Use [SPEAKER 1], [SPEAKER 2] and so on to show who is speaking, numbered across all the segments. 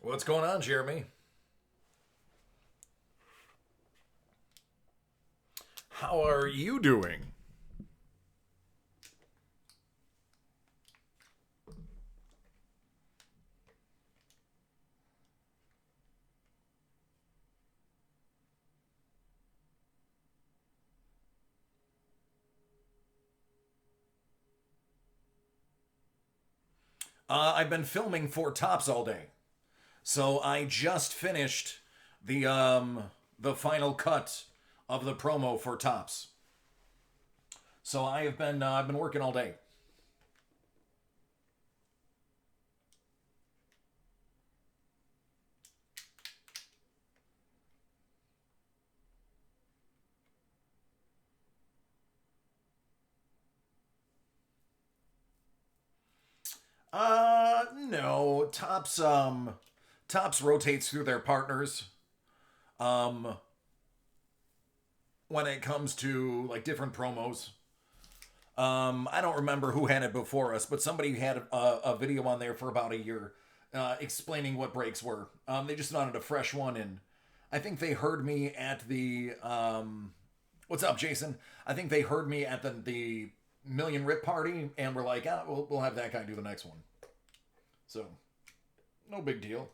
[SPEAKER 1] What's going on, Jeremy? How are you doing? I've been filming for Tops all day, so I just finished the final cut of the promo for Tops. So I've been working all day. No, Tops rotates through their partners. Um, when it comes to like different promos. I don't remember who had it before us, but somebody had a video on there for about a year explaining what breaks were. They just wanted a fresh one, and I think they heard me at the. What's up, Jason? I think they heard me at the Million Rip Party, and were like, we'll have that guy do the next one. So, no big deal.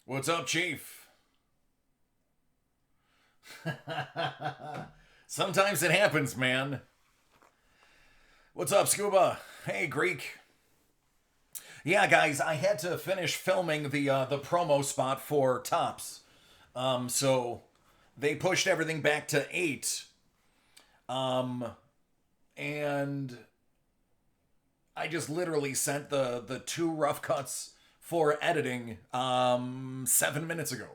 [SPEAKER 1] What's up, Chief? Sometimes it happens, man. What's up, Scuba? Hey, Greek. Yeah, guys, I had to finish filming the promo spot for Tops. So they pushed everything back to 8. Um, and I just literally sent the two rough cuts for editing 7 minutes ago.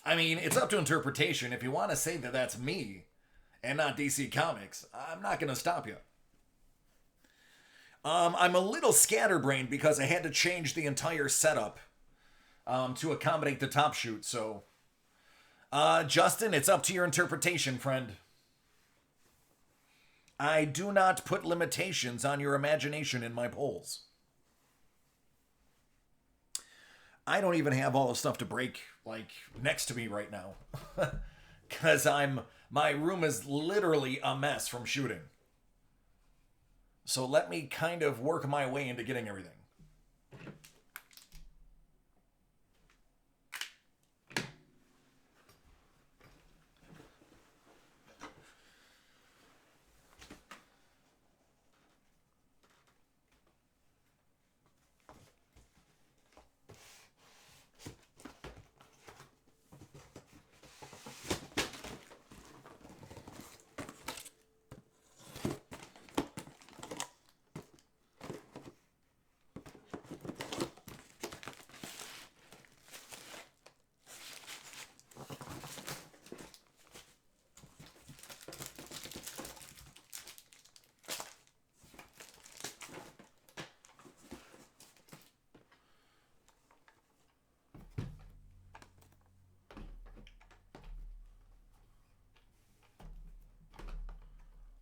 [SPEAKER 1] I mean, it's up to interpretation. If you want to say that that's me and not DC Comics, I'm not going to stop you. I'm a little scatterbrained because I had to change the entire setup to accommodate the top shoot. So, Justin, it's up to your interpretation, friend. I do not put limitations on your imagination in my polls. I don't even have all the stuff to break like next to me right now. Cuz my room is literally a mess from shooting. So let me kind of work my way into getting everything.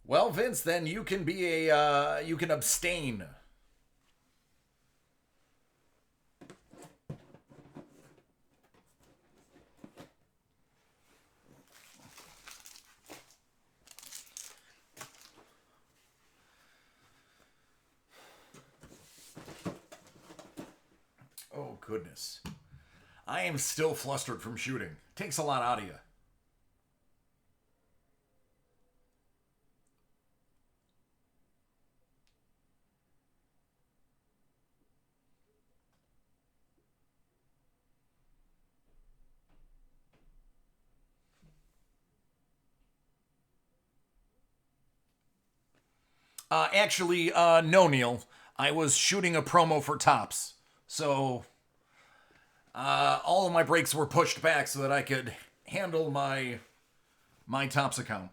[SPEAKER 1] Well, Vince, then you can be you can abstain. Oh, goodness. I am still flustered from shooting. Takes a lot out of you. Actually, no, Neil. I was shooting a promo for Tops. So, all of my breaks were pushed back so that I could handle my Tops account.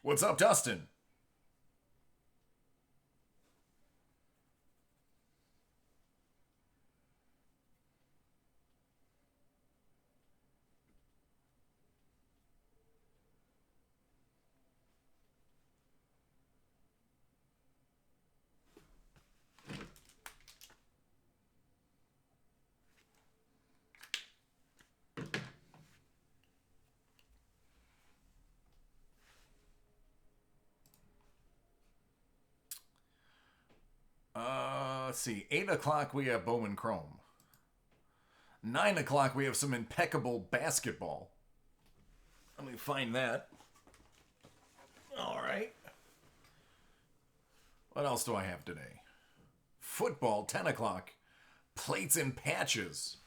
[SPEAKER 1] What's up, Dustin? Let's see. 8 o'clock, we have Bowman Chrome. 9 o'clock, we have some impeccable basketball. Let me find that. All right. What else do I have today? Football, 10 o'clock. Plates and patches.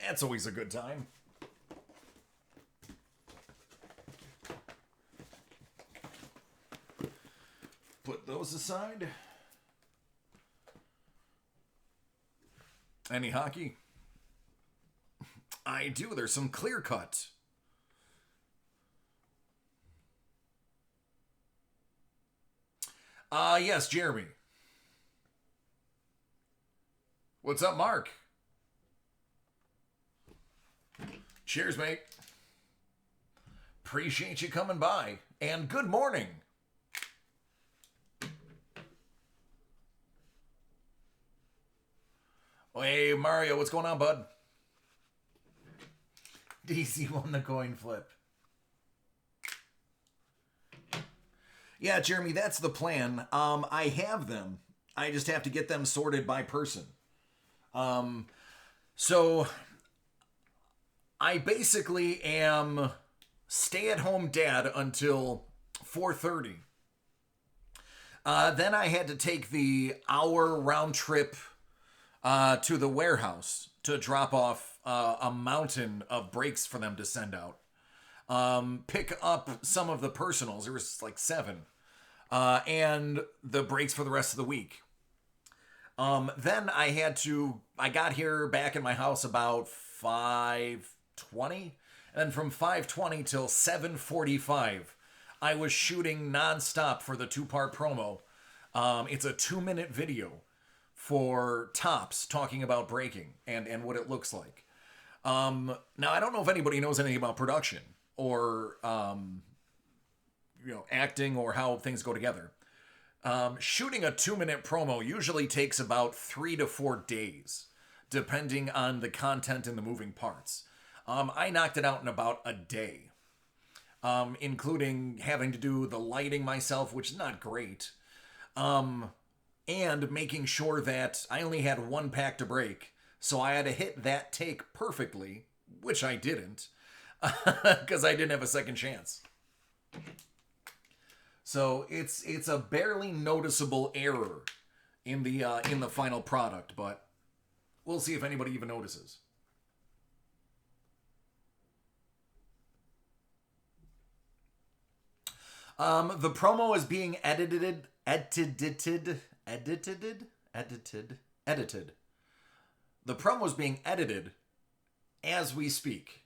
[SPEAKER 1] That's always a good time. Put those aside. Any hockey? I do. There's some clear cut. Yes, Jeremy. What's up, Mark? Cheers, mate. Appreciate you coming by. And good morning. Hey, Mario, what's going on, bud? DC won the coin flip. Yeah, Jeremy, that's the plan. I have them. I just have to get them sorted by person. So I basically am stay-at-home dad until 4:30. Then I had to take the hour round trip to the warehouse to drop off a mountain of breaks for them to send out. Pick up some of the personals. There was like 7. And the breaks for the rest of the week. Then I got here back in my house about 5:20. And then from 5:20 till 7:45, I was shooting nonstop for the 2-part promo. It's a 2-minute video for Tops talking about breaking and what it looks like. Now, I don't know if anybody knows anything about production or acting or how things go together. Shooting a 2-minute promo usually takes about 3 to 4 days, depending on the content and the moving parts. I knocked it out in about a day, including having to do the lighting myself, which is not great, and making sure that I only had 1 pack to break, so I had to hit that take perfectly, which I didn't, because I didn't have a second chance. So it's a barely noticeable error in the final product, but we'll see if anybody even notices. The promo is being edited. The promo is being edited as we speak.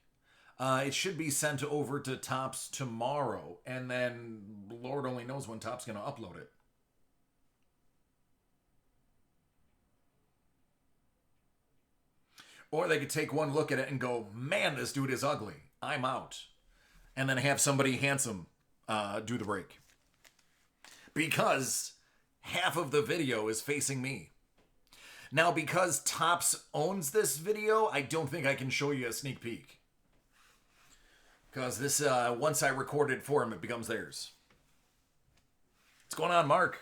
[SPEAKER 1] It should be sent over to Tops tomorrow, and then Lord only knows when Tops going to upload it. Or they could take one look at it and go, man, this dude is ugly. I'm out. And then have somebody handsome do the break. Because half of the video is facing me. Now, because Tops owns this video, I don't think I can show you a sneak peek. Because this, once I record it for him, it becomes theirs. What's going on, Mark?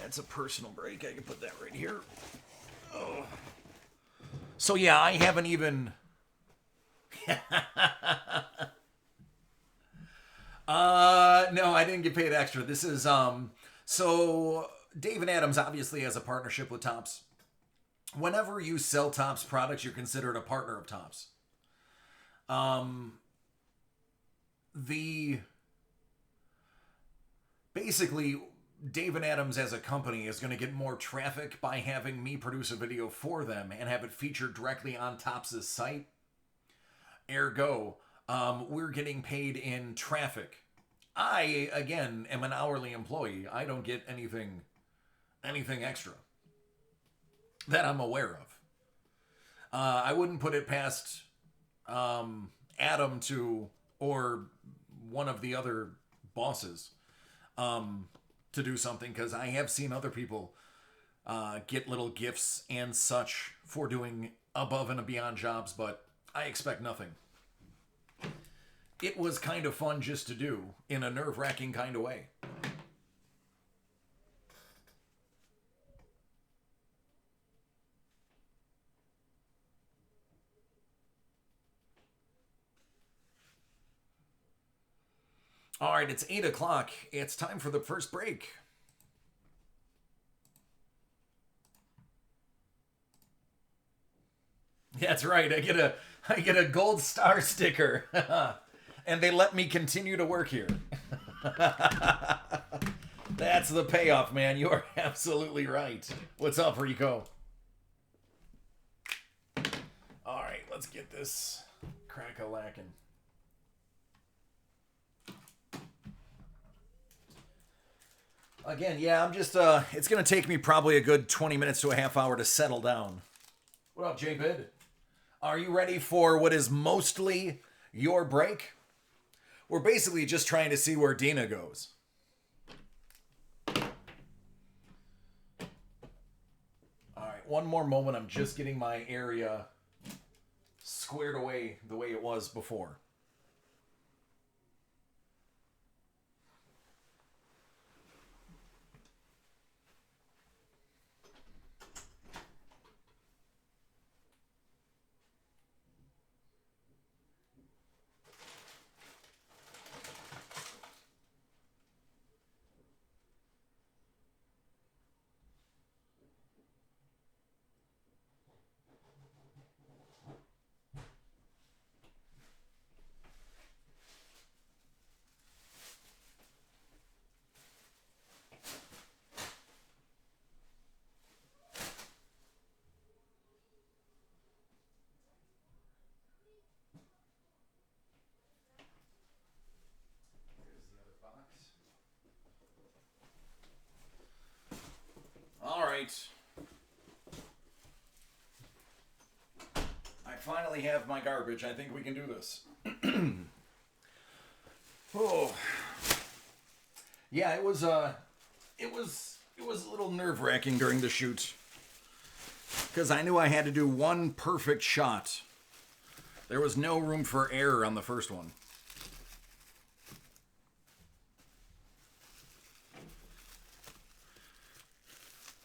[SPEAKER 1] That's a personal break. I can put that right here. Oh. So yeah, I haven't even. No, I didn't get paid extra. This is so David Adams obviously has a partnership with Topps. Whenever you sell Topps products, you're considered a partner of Topps. The basically David Adams as a company is going to get more traffic by having me produce a video for them and have it featured directly on Topps' site. Ergo, we're getting paid in traffic. I, again, am an hourly employee. I don't get anything extra that I'm aware of. I wouldn't put it past Adam or one of the other bosses to do something, because I have seen other people get little gifts and such for doing above and beyond jobs, but I expect nothing. It was kind of fun just to do in a nerve-wracking kind of way. All right, it's 8 o'clock. It's time for the first break. That's right. I get a gold star sticker. And they let me continue to work here. That's the payoff, man. You are absolutely right. What's up, Rico? All right, let's get this crack-a-lackin'. Again, yeah, I'm just, it's going to take me probably a good 20 minutes to a half hour to settle down. What up, J-Bid? Are you ready for what is mostly your break? We're basically just trying to see where Dina goes. All right, one more moment. I'm just getting my area squared away the way it was before. All right. I finally have my garbage. I think we can do this. Oh. Yeah, it was a little nerve-wracking during the shoot, because I knew I had to do one perfect shot. There was no room for error on the first one.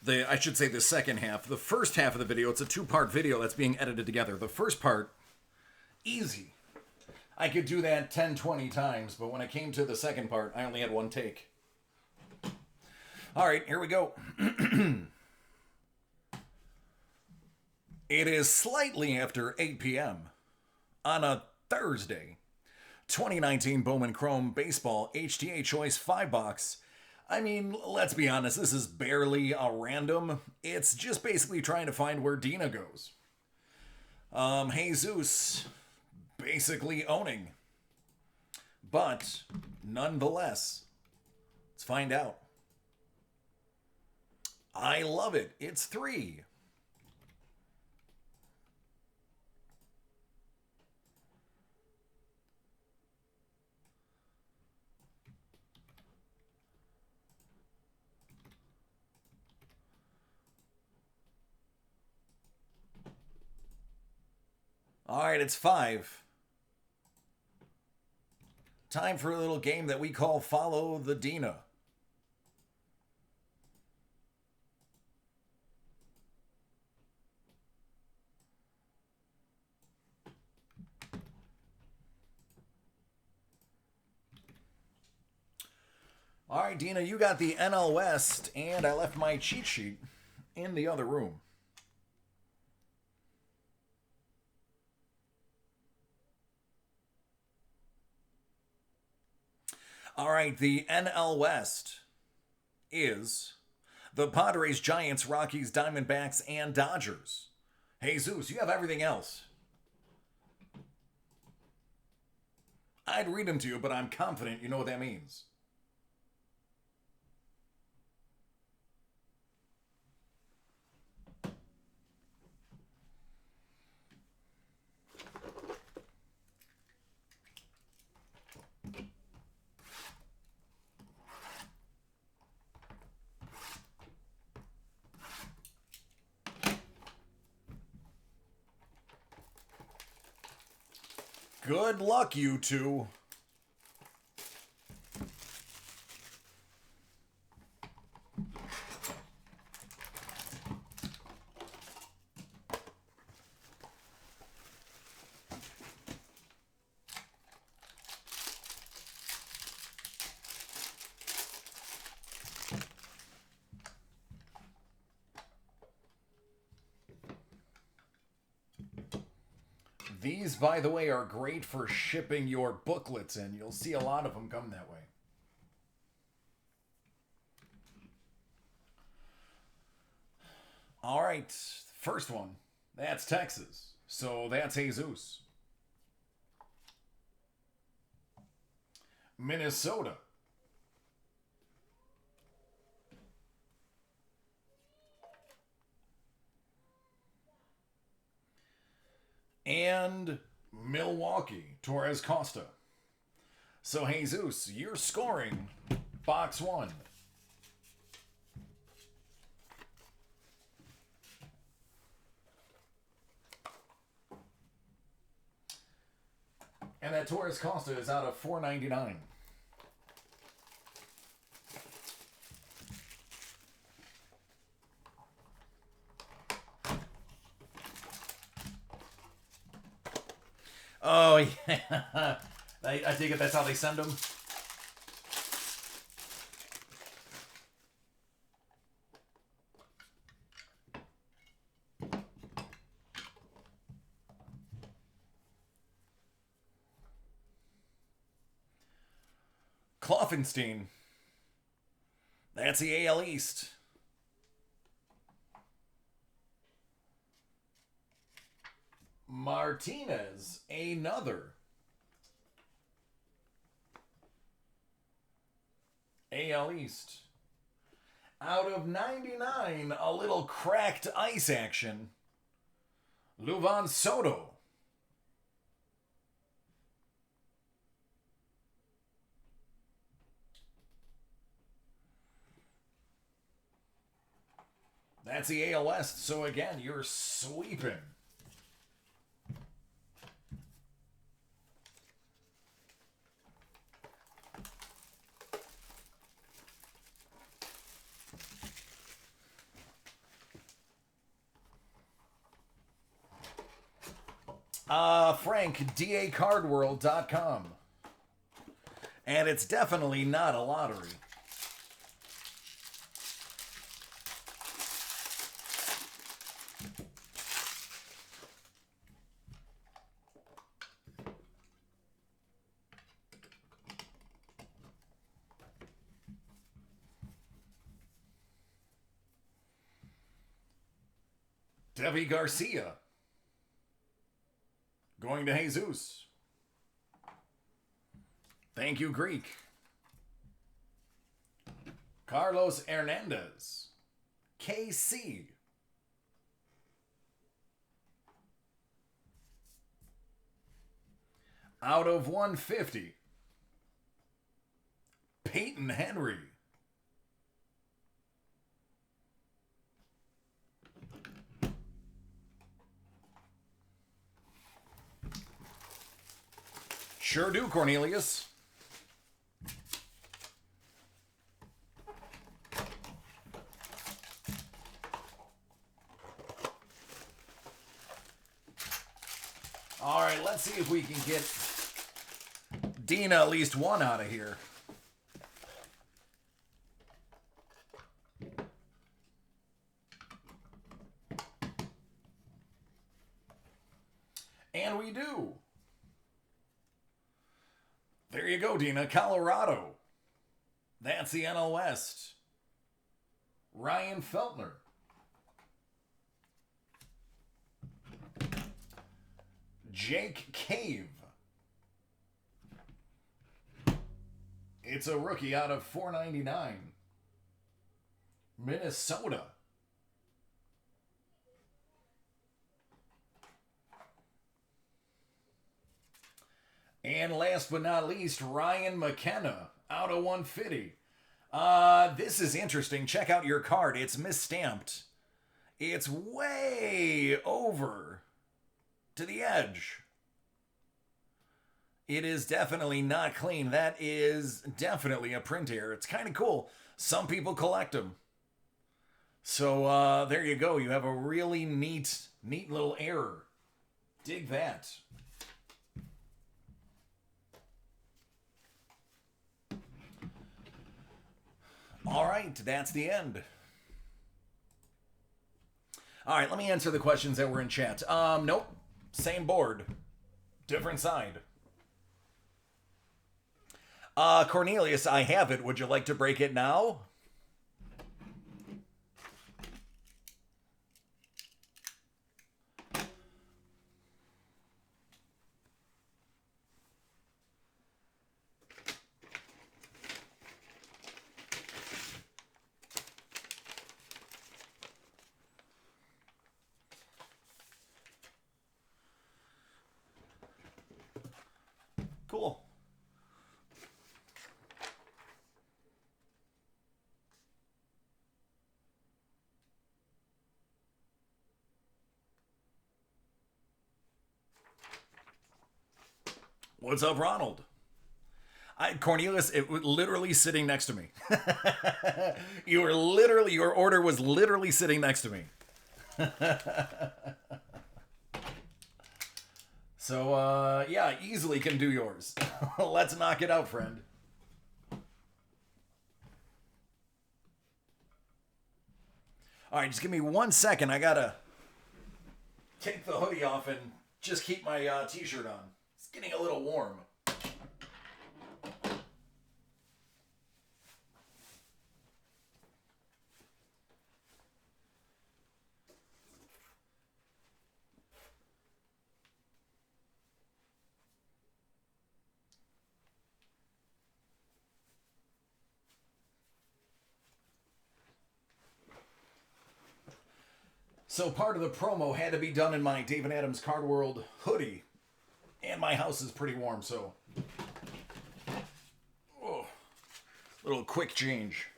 [SPEAKER 1] I should say the second half. The first half of the video, it's a two-part video that's being edited together. The first part, easy. I could do that 10, 20 times, but when it came to the second part, I only had one take. All right, here we go. It is slightly after 8 p.m. on a Thursday. 2019 Bowman Chrome Baseball HTA Choice 5-box. I mean, let's be honest, this is barely a random. It's just basically trying to find where Dina goes. Jesus basically owning. But nonetheless, let's find out. I love it. It's 3. All right, it's 5. Time for a little game that we call Follow the Dina. All right, Dina, you got the NL West, and I left my cheat sheet in the other room. All right, the NL West is the Padres, Giants, Rockies, Diamondbacks, and Dodgers. Jesus, you have everything else. I'd read them to you, but I'm confident you know what that means. Good luck, you two. These, by the way, are great for shipping your booklets in. You'll see a lot of them come that way. All right, first one. That's Texas. So that's Jesus. Minnesota. And Milwaukee, Torres Costa. So, Jesus, you're scoring box one. And that Torres Costa is out of $4.99. Oh, yeah. I take it that's how they send them. Kloffenstein. That's the AL East. Martinez, another AL East. Out of 99, a little cracked ice action. Livan Soto. That's the AL West. So again, you're sweeping. Frank, dacardworld.com. And it's definitely not a lottery. Devi Garcia. Going to Jesus. Thank you, Greek. Carlos Hernandez. KC. Out of 150. Peyton Henry. Sure do, Cornelius. All right, let's see if we can get Dina at least one out of here. And we do. There you go, Dina. Colorado. That's the NL West. Ryan Feltner. Jake Cave. It's a rookie out of 499. Minnesota. And last but not least, Ryan McKenna out of 150. This is interesting. Check out your card. It's misstamped. It's way over to the edge. It is definitely not clean. That is definitely a print error. It's kind of cool. Some people collect them. So there you go. You have a really neat little error. Dig that. All right, that's the end. All right, let me answer the questions that were in chat. Nope, same board, different side. Cornelius, I have it. Would you like to break it now? Cool. What's up, Ronald? Cornelius, it was literally sitting next to me. Your order was literally sitting next to me. So, yeah, easily can do yours. Let's knock it out, friend. All right, just give me 1 second. I gotta take the hoodie off and just keep my t-shirt on. It's getting a little warm. So part of the promo had to be done in my David Adams Card World hoodie. And my house is pretty warm, so... Oh, little quick change.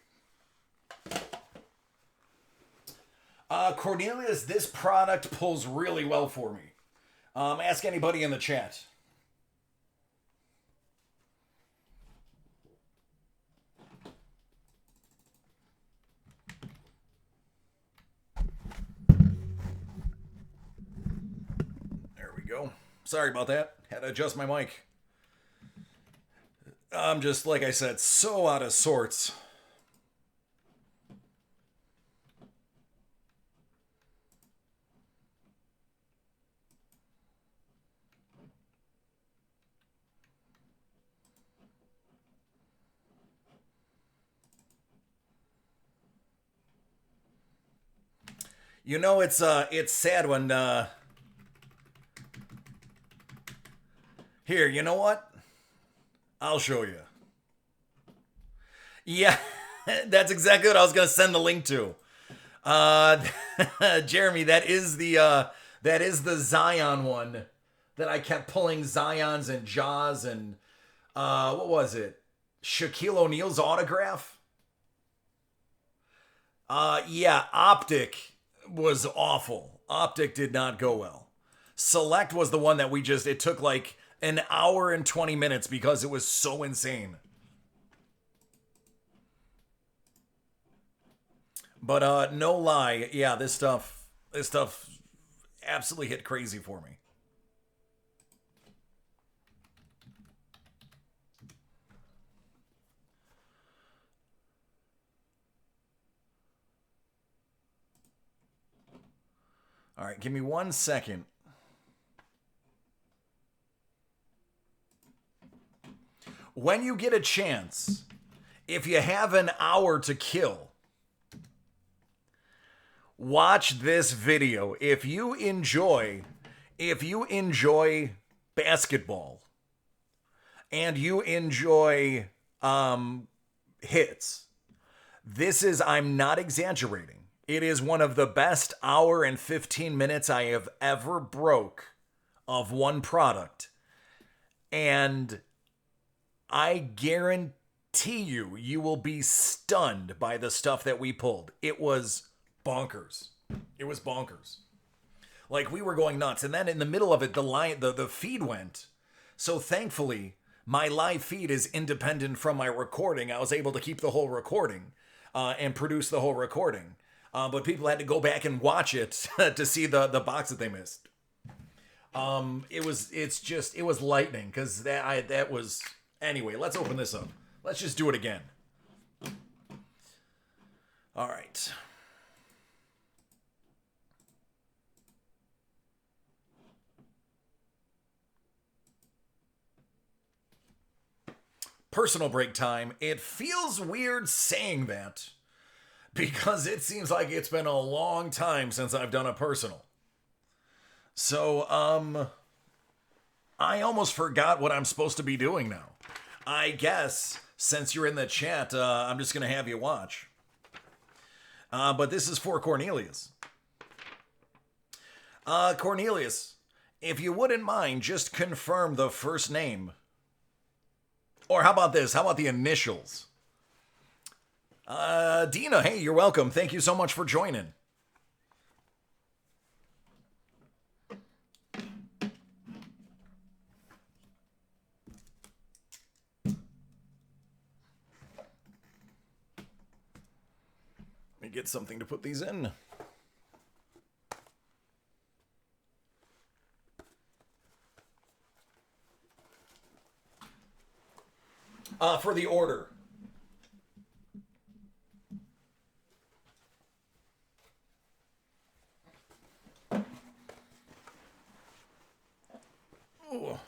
[SPEAKER 1] Cornelius, this product pulls really well for me. Ask anybody in the chat. Go. Sorry about that. Had to adjust my mic. I'm just, like I said, so out of sorts. You know, it's sad when Here, you know what? I'll show you. Yeah, that's exactly what I was going to send the link to. Jeremy, that is the Zion one that I kept pulling Zions and Jaws and what was it? Shaquille O'Neal's autograph? Yeah, Optic was awful. Optic did not go well. Select was the one that it took like an hour and 20 minutes because it was so insane. But no lie, yeah, this stuff absolutely hit crazy for me. All right, give me 1 second. when you get a chance, if you have an hour to kill, watch this video. If you enjoy basketball and you enjoy hits, this is, I'm not exaggerating, it is one of the best hour and 15 minutes I have ever broke of one product. And I guarantee you will be stunned by the stuff that we pulled. It was bonkers. It was bonkers. Like, we were going nuts. And then in the middle of it, the feed went. So thankfully, my live feed is independent from my recording. I was able to keep the whole recording and produce the whole recording. But people had to go back and watch it to see the box that they missed. It was lightning, because that was, anyway, let's open this up. Let's just do it again. All right. Personal break time. It feels weird saying that because it seems like it's been a long time since I've done a personal. So, I almost forgot what I'm supposed to be doing now. I guess, since you're in the chat, I'm just going to have you watch. But this is for Cornelius. Cornelius, if you wouldn't mind, just confirm the first name. Or how about this? How about the initials? Dina, hey, you're welcome. Thank you so much for joining. Let me get something to put these in. For the order. Ooh.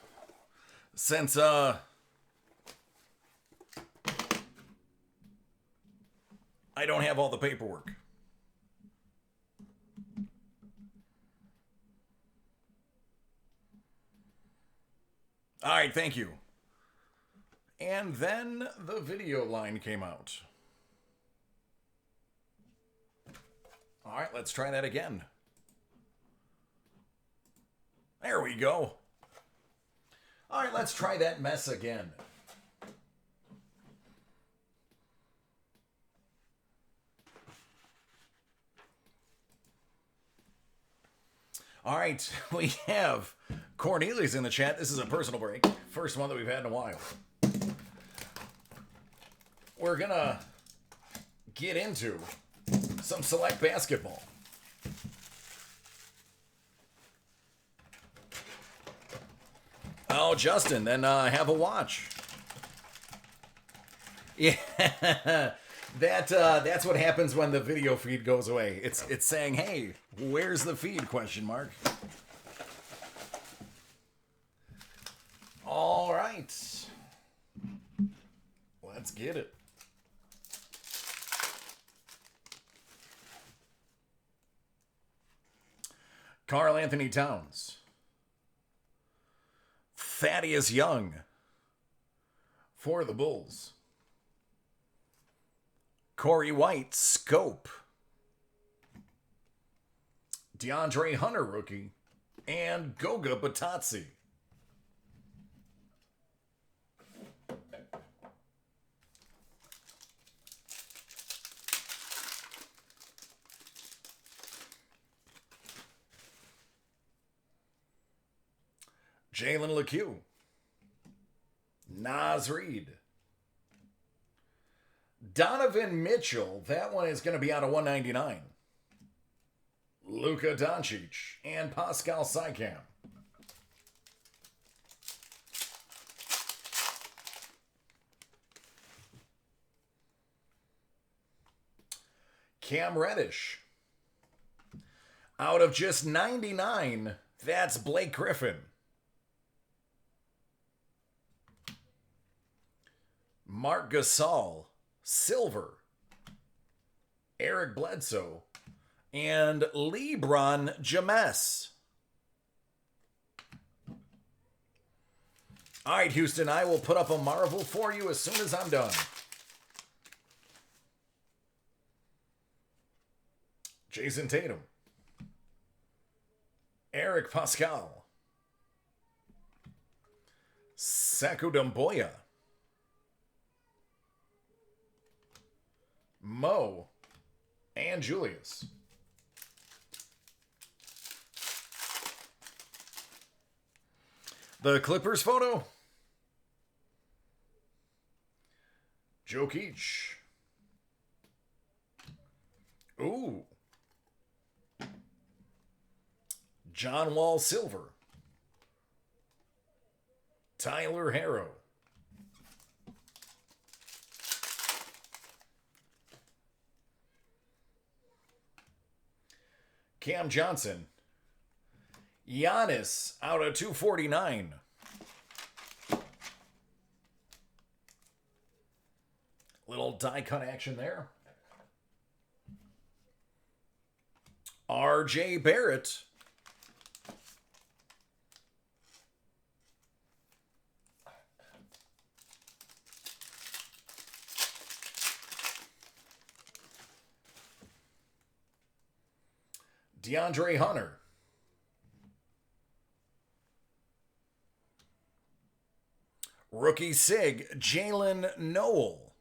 [SPEAKER 1] Since, I don't have all the paperwork. All right, thank you. And then the video line came out. All right, let's try that again. There we go. All right, let's try that mess again. All right, we have Cornelius in the chat. This is a personal break. First one that we've had in a while. We're gonna get into some select basketball. Oh, Justin, then have a watch. Yeah, that's what happens when the video feed goes away. It's saying, "Hey, where's the feed?" Question mark. All right, let's get it. Karl Anthony Towns. Thaddeus Young for the Bulls. Corey White, Scope. DeAndre Hunter, rookie. And Goga Batazzi. Jalen LeCue. Naz Reid. Donovan Mitchell. That one is going to be out of 199. Luka Doncic and Pascal Siakam. Cam Reddish. Out of just 99, that's Blake Griffin. Mark Gasol, silver. Eric Bledsoe, and LeBron James. All right, Houston, I will put up a Marvel for you as soon as I'm done. Jason Tatum. Eric Pascal. Sekou Doumbouya. Mo and Julius. The Clippers photo. Jokic. Ooh. John Wall Silver. Tyler Harrow. Cam Johnson. Giannis out of 249. Little die cut action there. RJ Barrett. DeAndre Hunter. Rookie Sig, Jalen Noel.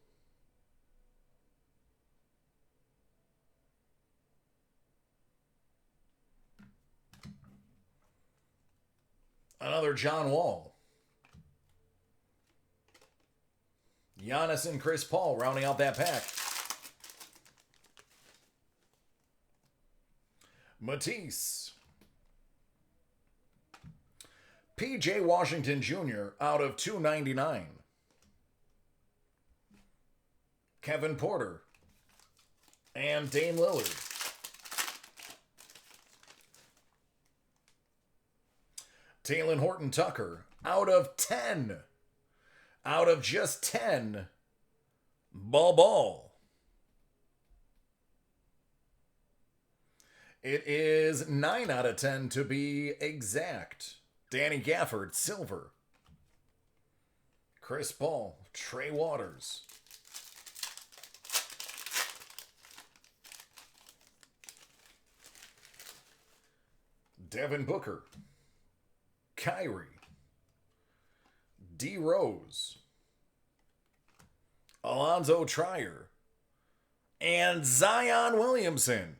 [SPEAKER 1] Another John Wall. Giannis and Chris Paul rounding out that pack. Matisse. P.J. Washington Jr. out of 299. Kevin Porter. And Dame Lillard. Talen Horton Tucker out of 10. Out of just 10. Ball. It is 9 out of 10 to be exact. Danny Gafford, silver. Chris Paul, Trey Waters. Devin Booker. Kyrie. D. Rose. Alonzo Trier. And Zion Williamson.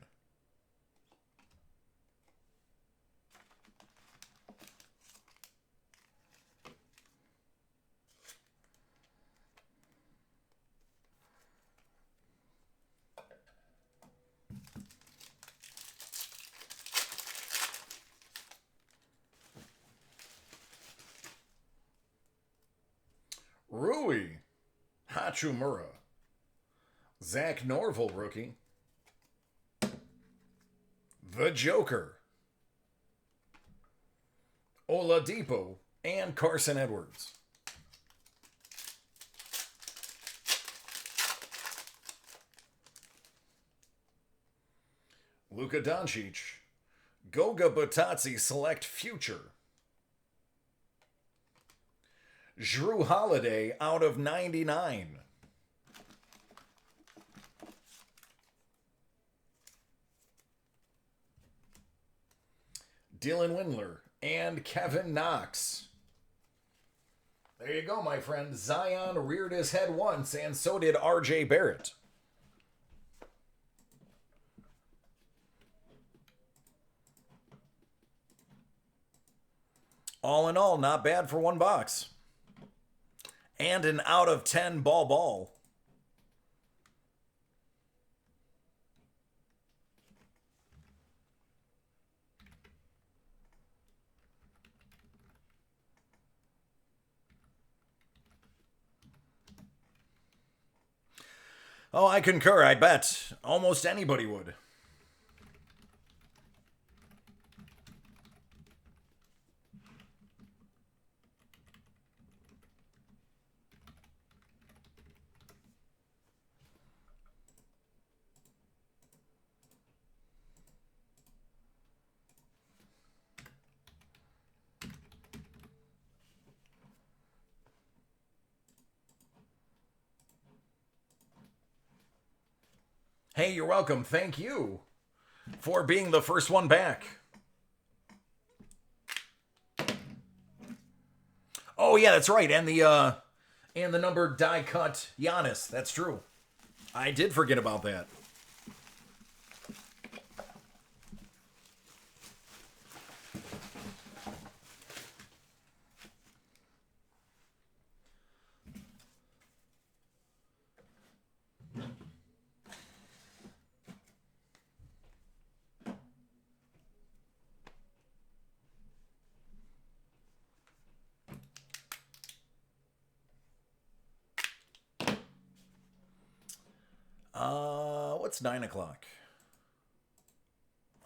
[SPEAKER 1] Rui Hachimura. Zach Norville, rookie. The Joker. Oladipo and Carson Edwards. Luka Doncic. Goga Batazzi Select Future. Jrue Holiday out of 99. Dylan Windler and Kevin Knox. There you go, my friend. Zion reared his head once, and so did RJ Barrett. All in all, not bad for one box. And an out of 10 ball. Oh, I concur. I bet almost anybody would. Hey, you're welcome. Thank you for being the first one back. Oh yeah, that's right. And the number die cut Giannis. That's true. I did forget about that. What's 9 o'clock?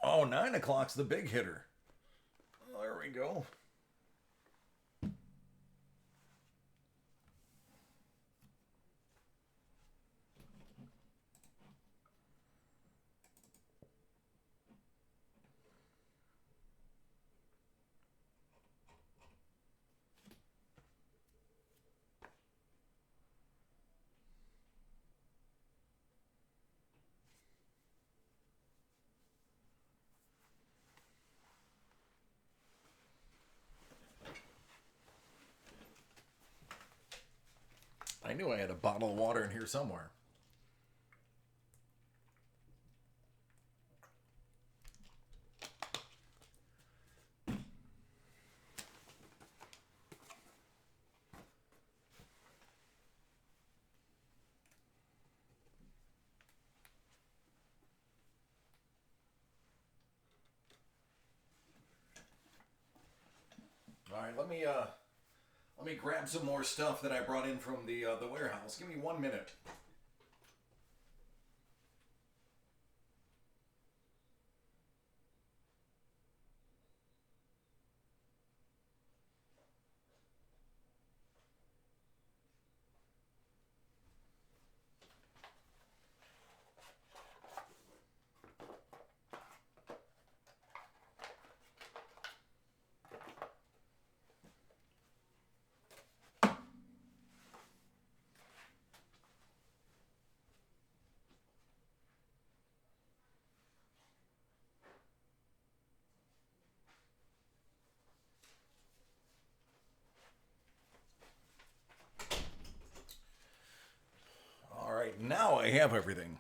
[SPEAKER 1] Oh, 9 o'clock's the big hitter. Oh, there we go. I knew I had a bottle of water in here somewhere. All right, let me grab some more stuff that I brought in from the warehouse. Give me 1 minute. All right, now I have everything.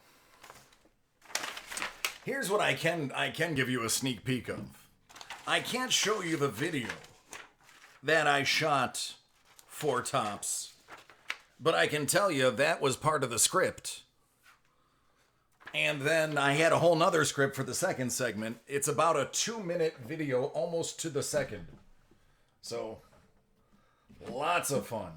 [SPEAKER 1] Here's what I can give you a sneak peek of. I can't show you the video that I shot for Tops, but I can tell you that was part of the script. And then I had a whole nother script for the second segment. It's about a 2 minute video, almost to the second. So, lots of fun.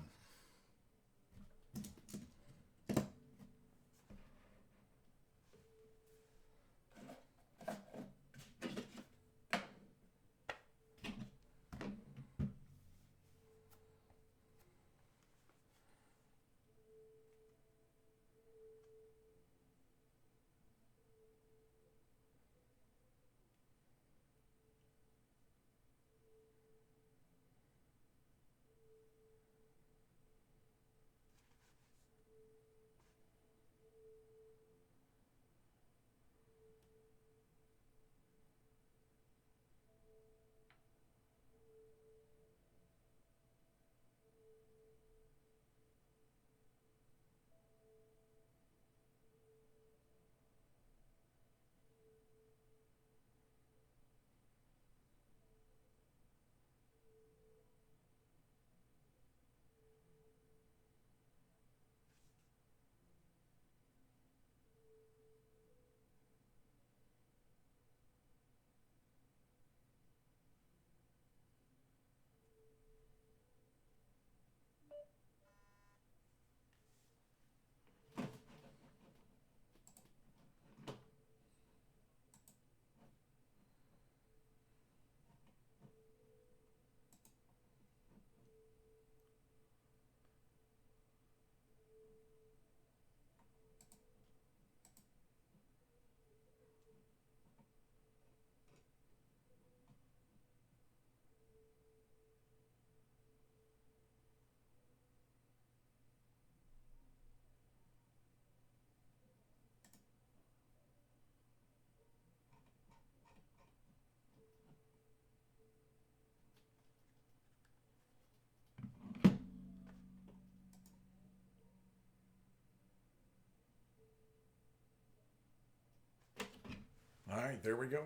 [SPEAKER 1] right, there we go.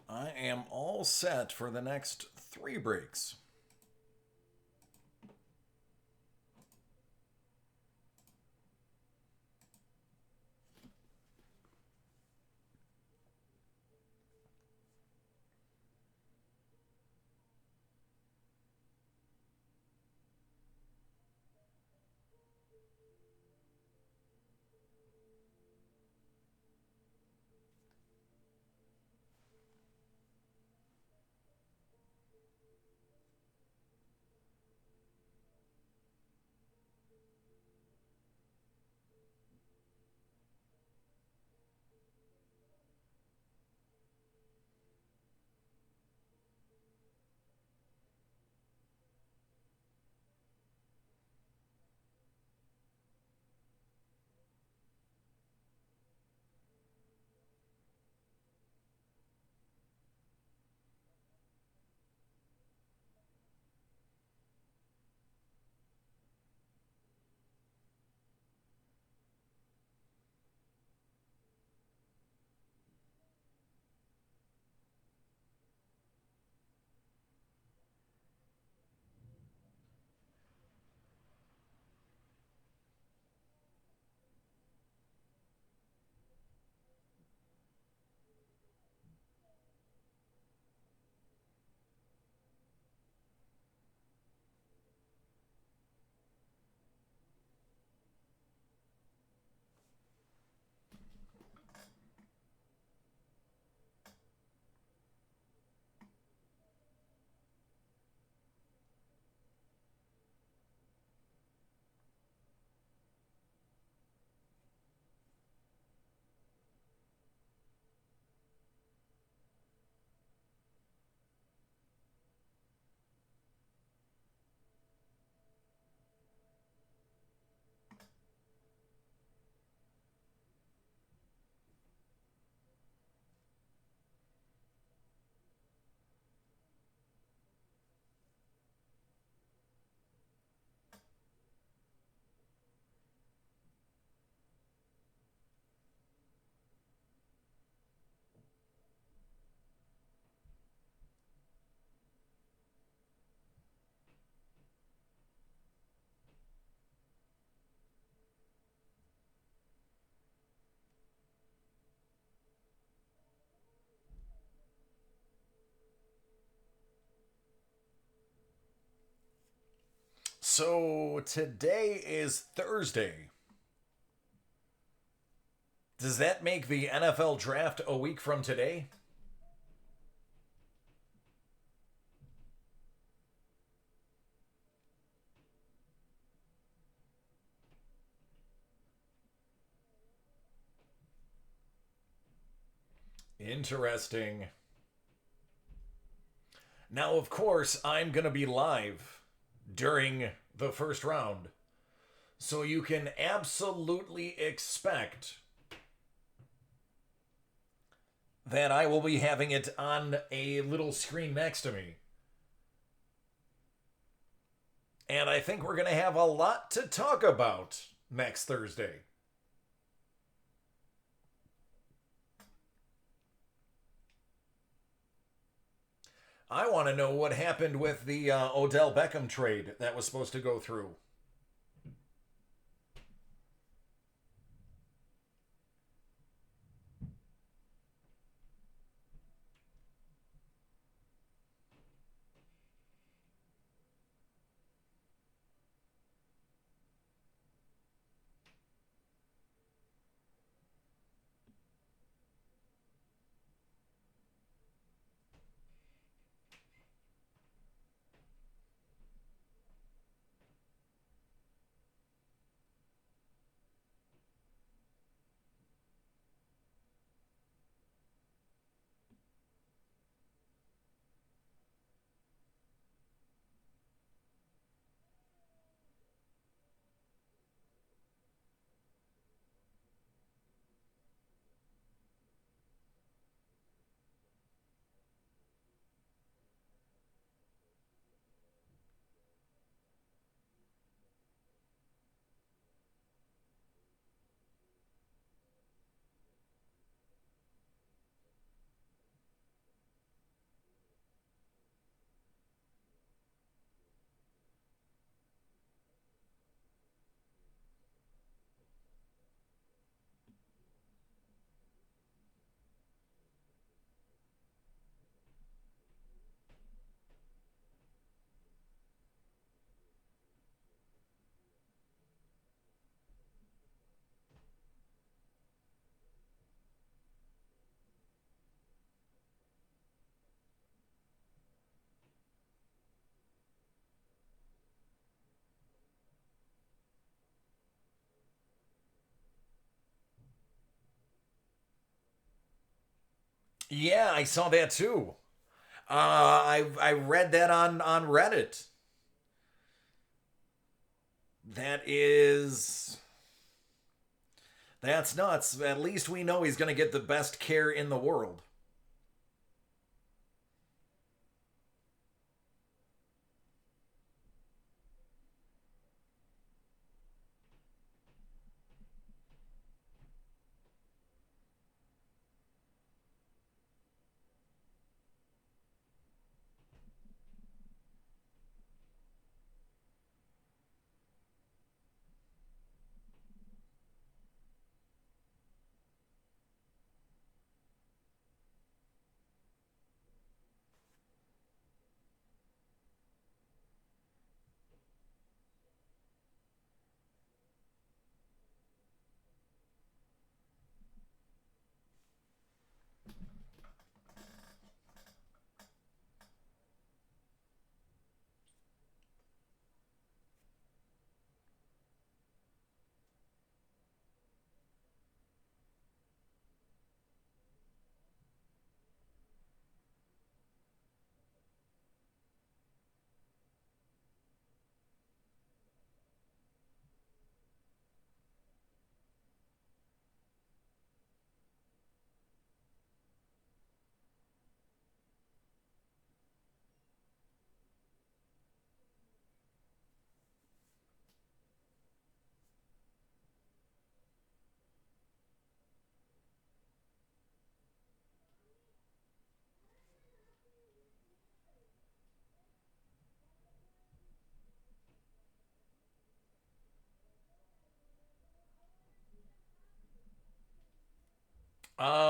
[SPEAKER 1] I am all set for the next 3 breaks. So today is Thursday. Does that make the NFL draft a week from today? Interesting. Now, of course, I'm going to be live during the first round. So you can absolutely expect that I will be having it on a little screen next to me. And I think we're going to have a lot to talk about next Thursday. I want to know what happened with the Odell Beckham trade that was supposed to go through. Yeah, I saw that too. I read that on Reddit. That is that's nuts. At least we know he's gonna get the best care in the world.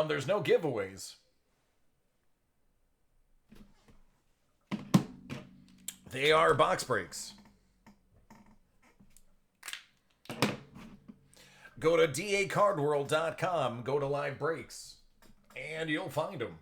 [SPEAKER 1] There's no giveaways. They are box breaks. Go to dacardworld.com, go to live breaks, and you'll find them.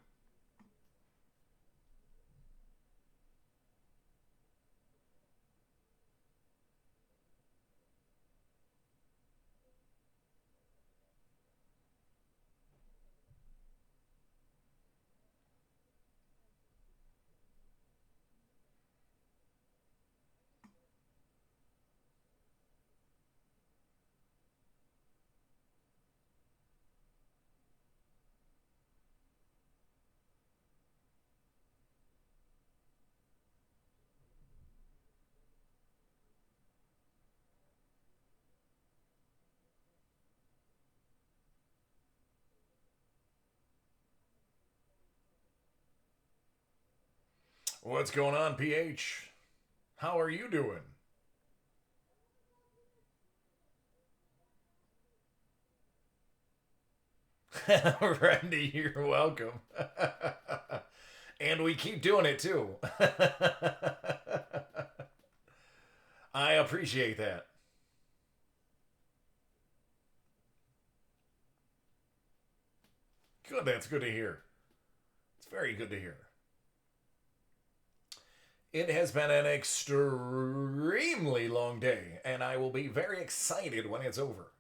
[SPEAKER 1] What's going on, PH? How are you doing? Randy, you're welcome. And we keep doing it too. I appreciate that. Good, that's good to hear. It's very good to hear. It has been an extremely long day, and I will be very excited when it's over.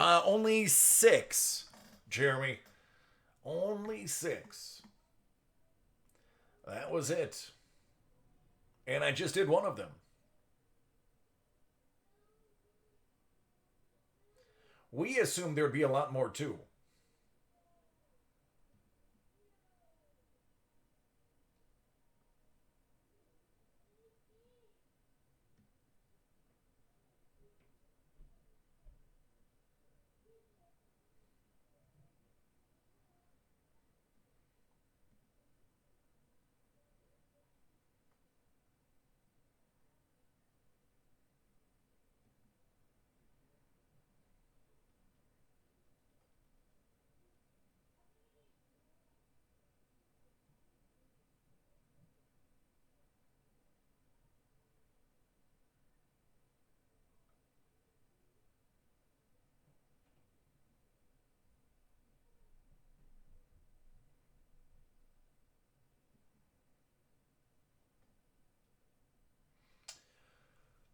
[SPEAKER 1] Only 6, Jeremy. Only 6. That was it. And I just did one of them. We assumed there'd be a lot more too.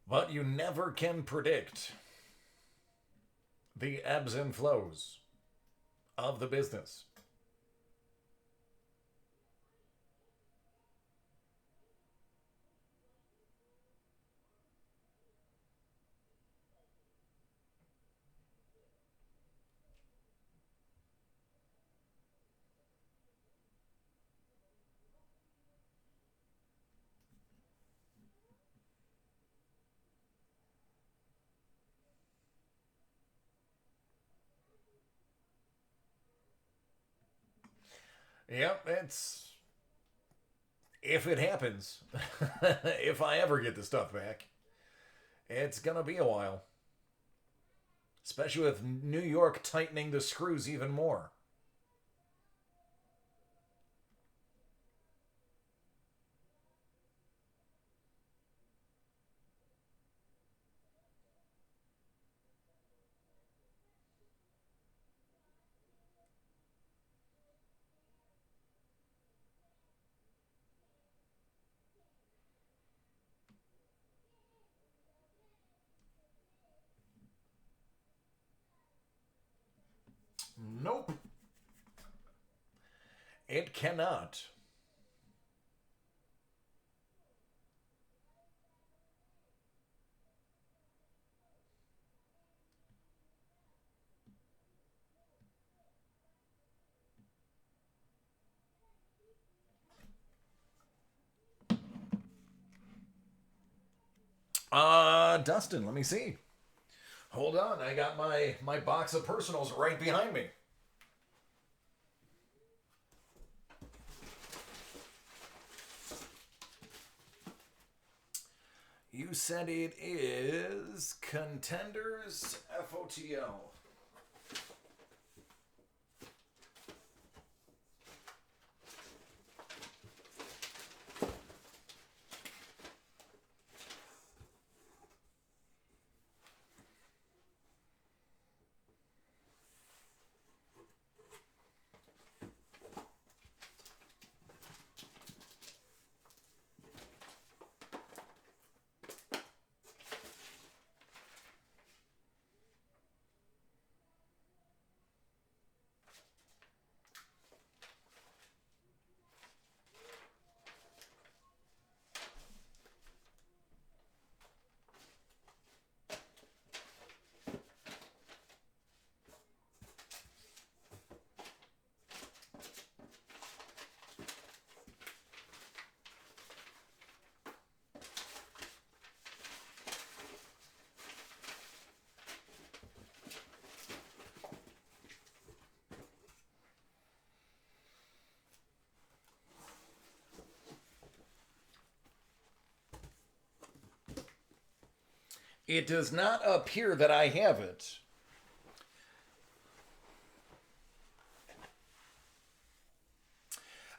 [SPEAKER 1] But you never can predict the ebbs and flows of the business. Yep, it's if it happens, if I ever get the stuff back, it's gonna be a while. Especially with New York tightening the screws even more. Nope, it cannot. Dustin, let me see. Hold on, I got my box of personals right behind me. You said it is Contenders FOTL. It does not appear that I have it.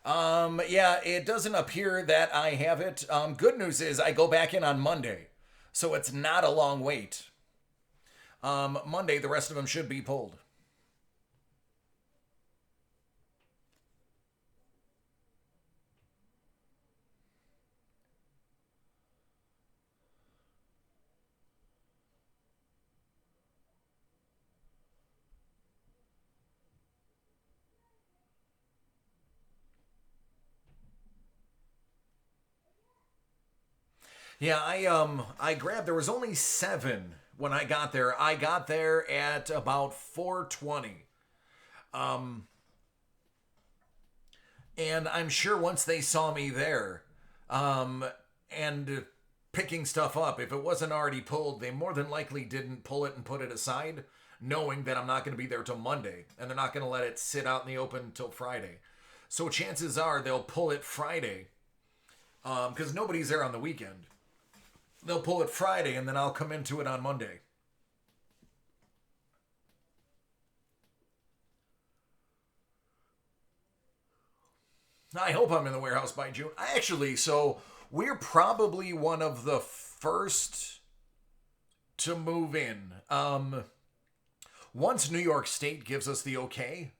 [SPEAKER 1] Yeah, it doesn't appear that I have it. Good news is I go back in on Monday, so it's not a long wait. Monday, the rest of them should be pulled. Yeah, I grabbed. There was only 7 when I got there. I got there at about 4:20. Um, and I'm sure once they saw me there, um, and picking stuff up, if it wasn't already pulled, they more than likely didn't pull it and put it aside, knowing that I'm not going to be there till Monday, and they're not going to let it sit out in the open till Friday. So chances are they'll pull it Friday, because nobody's there on the weekend. They'll pull it Friday, and then I'll come into it on Monday. I hope I'm in the warehouse by June. Actually, so we're probably one of the first to move in. Once New York State gives us the okay,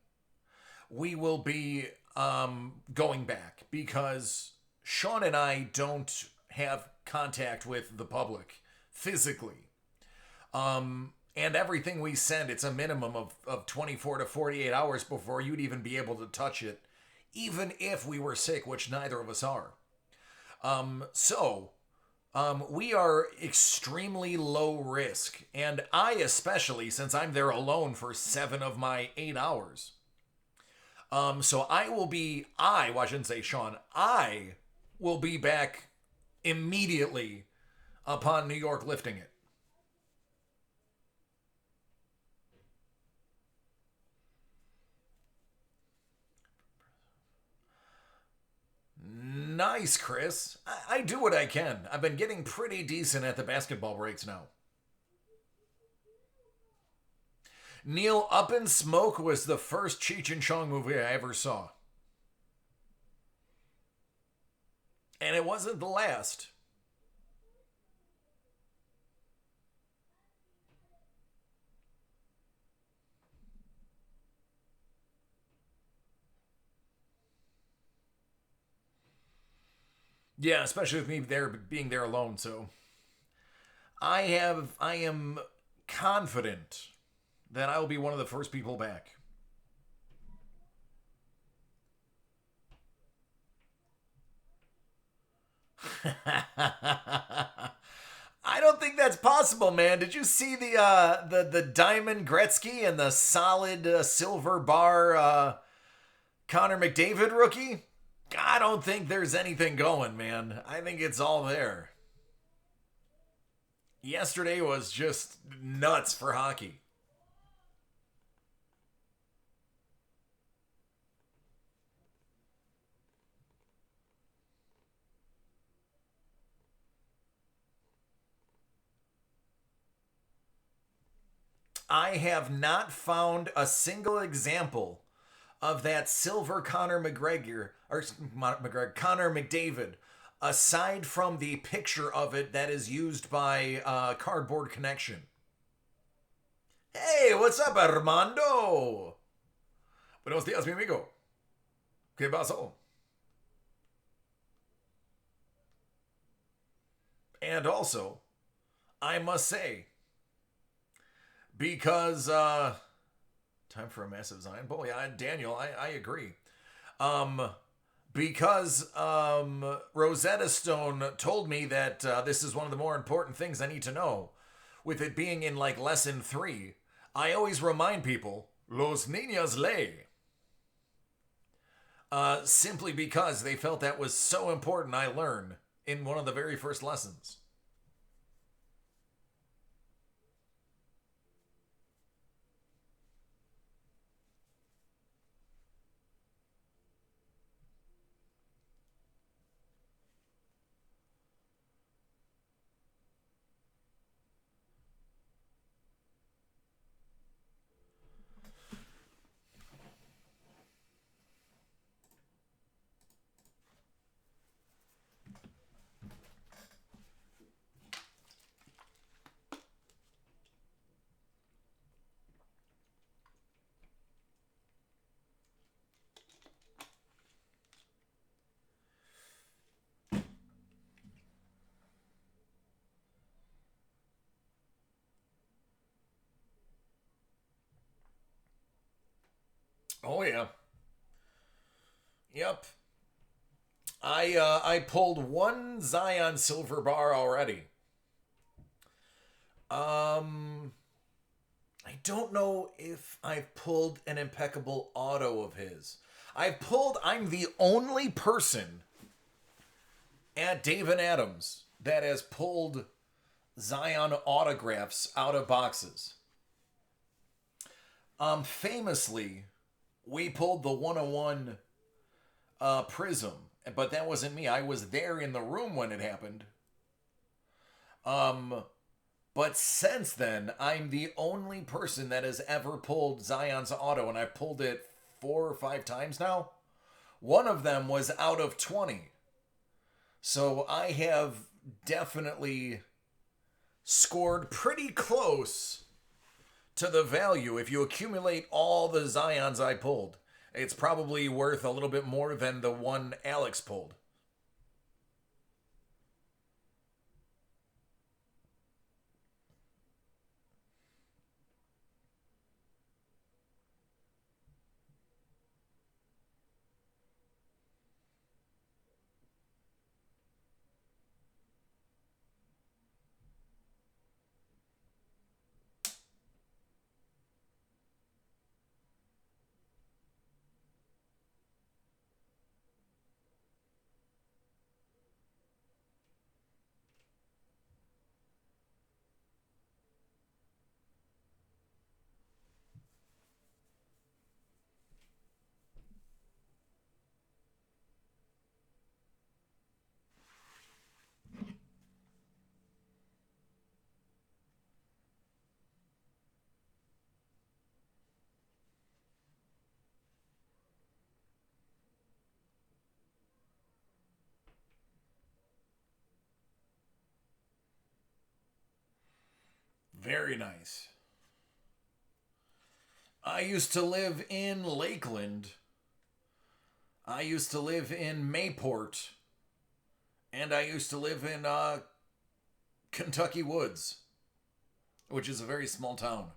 [SPEAKER 1] we will be going back because Sean and I don't have contact with the public physically. And everything we send, it's a minimum of 24 to 48 hours before you'd even be able to touch it, even if we were sick, which neither of us are. We are extremely low risk. And I, especially, since I'm there alone for 7 of my 8 hours. So well, I shouldn't say Sean, I will be back immediately upon New York lifting it. Nice, Chris. I do what I can. I've been getting pretty decent at the basketball breaks now. Neil, Up in Smoke was the first Cheech and Chong movie I ever saw. And it wasn't the last. Yeah, especially with me there being there alone, so I am confident that I will be one of the first people back. I don't think that's possible, man. Did you see the diamond Gretzky and the solid silver bar Connor McDavid rookie? I don't think there's anything going, man. I think it's all there. Yesterday was just nuts for hockey. I have not found a single example of that silver Conor McGregor or Conor McDavid, aside from the picture of it that is used by Cardboard Connection. Hey, what's up, Armando? Buenos días, mi amigo. ¿Qué pasó? And also, I must say, because time for a massive Zion Bowl. Yeah, Daniel, I agree. Um, because Rosetta Stone told me that this is one of the more important things I need to know. With it being in like lesson 3, I always remind people, Los niños ley. Simply because they felt that was so important I learn in one of the very first lessons. Oh, yeah. Yep. I pulled one Zion silver bar already. Um, I don't know if I've pulled an impeccable auto of his. I'm the only person at Dave and Adams that has pulled Zion autographs out of boxes. Famously, we pulled the 101 Prism, but that wasn't me. I was there in the room when it happened. Um, but since then, I'm the only person that has ever pulled Zion's auto, and I pulled it 4 or 5 times now. One of them was out of 20. So I have definitely scored pretty close to the value. If you accumulate all the Zions I pulled, it's probably worth a little bit more than the one Alex pulled. Very nice. I used to live in Lakeland. I used to live in Mayport. And I used to live in Kentucky Woods, which is a very small town.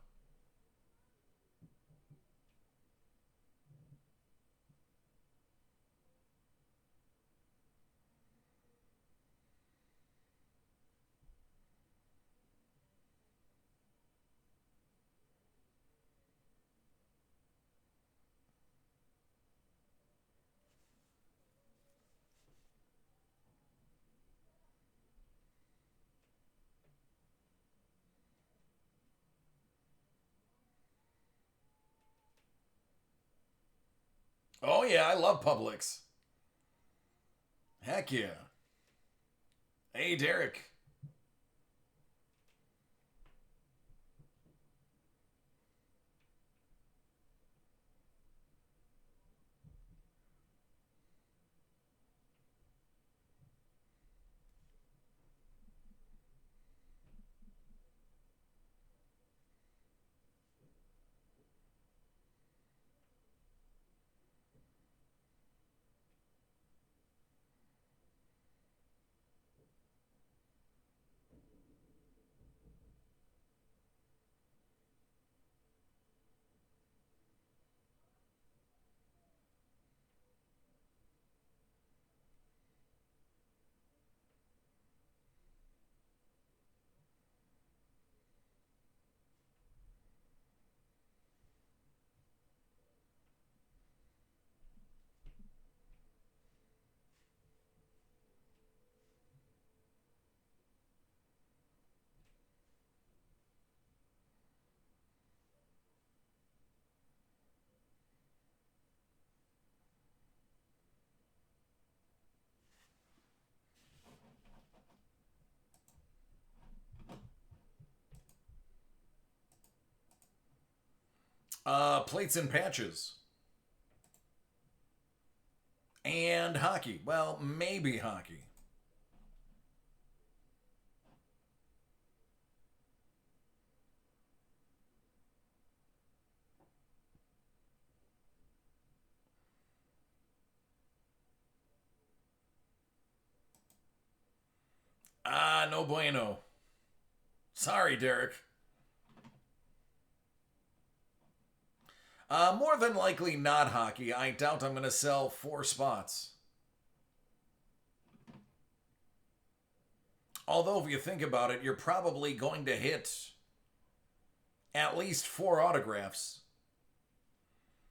[SPEAKER 1] Oh, yeah, I love Publix. Heck yeah. Hey, Derek. Plates and patches. And hockey. Well, maybe hockey. No bueno. Sorry, Derek. More than likely not hockey. I doubt I'm going to sell 4 spots. Although, if you think about it, you're probably going to hit at least 4 autographs.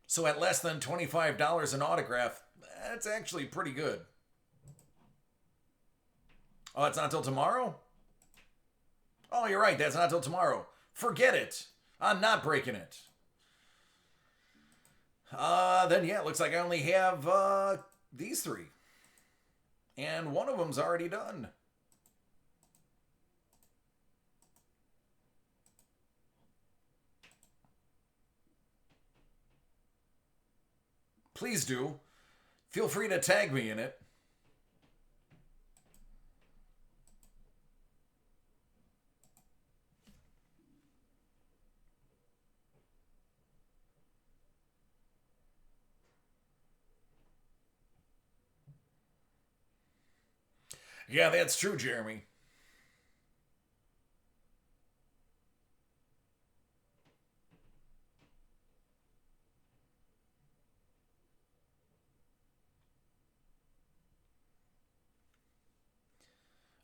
[SPEAKER 1] So at less than $25 an autograph, that's actually pretty good. Oh, it's not till tomorrow? Oh, you're right. That's not till tomorrow. Forget it. I'm not breaking it. Then yeah, it looks like I only have these three. And one of them's already done. Please do. Feel free to tag me in it. Yeah, that's true, Jeremy.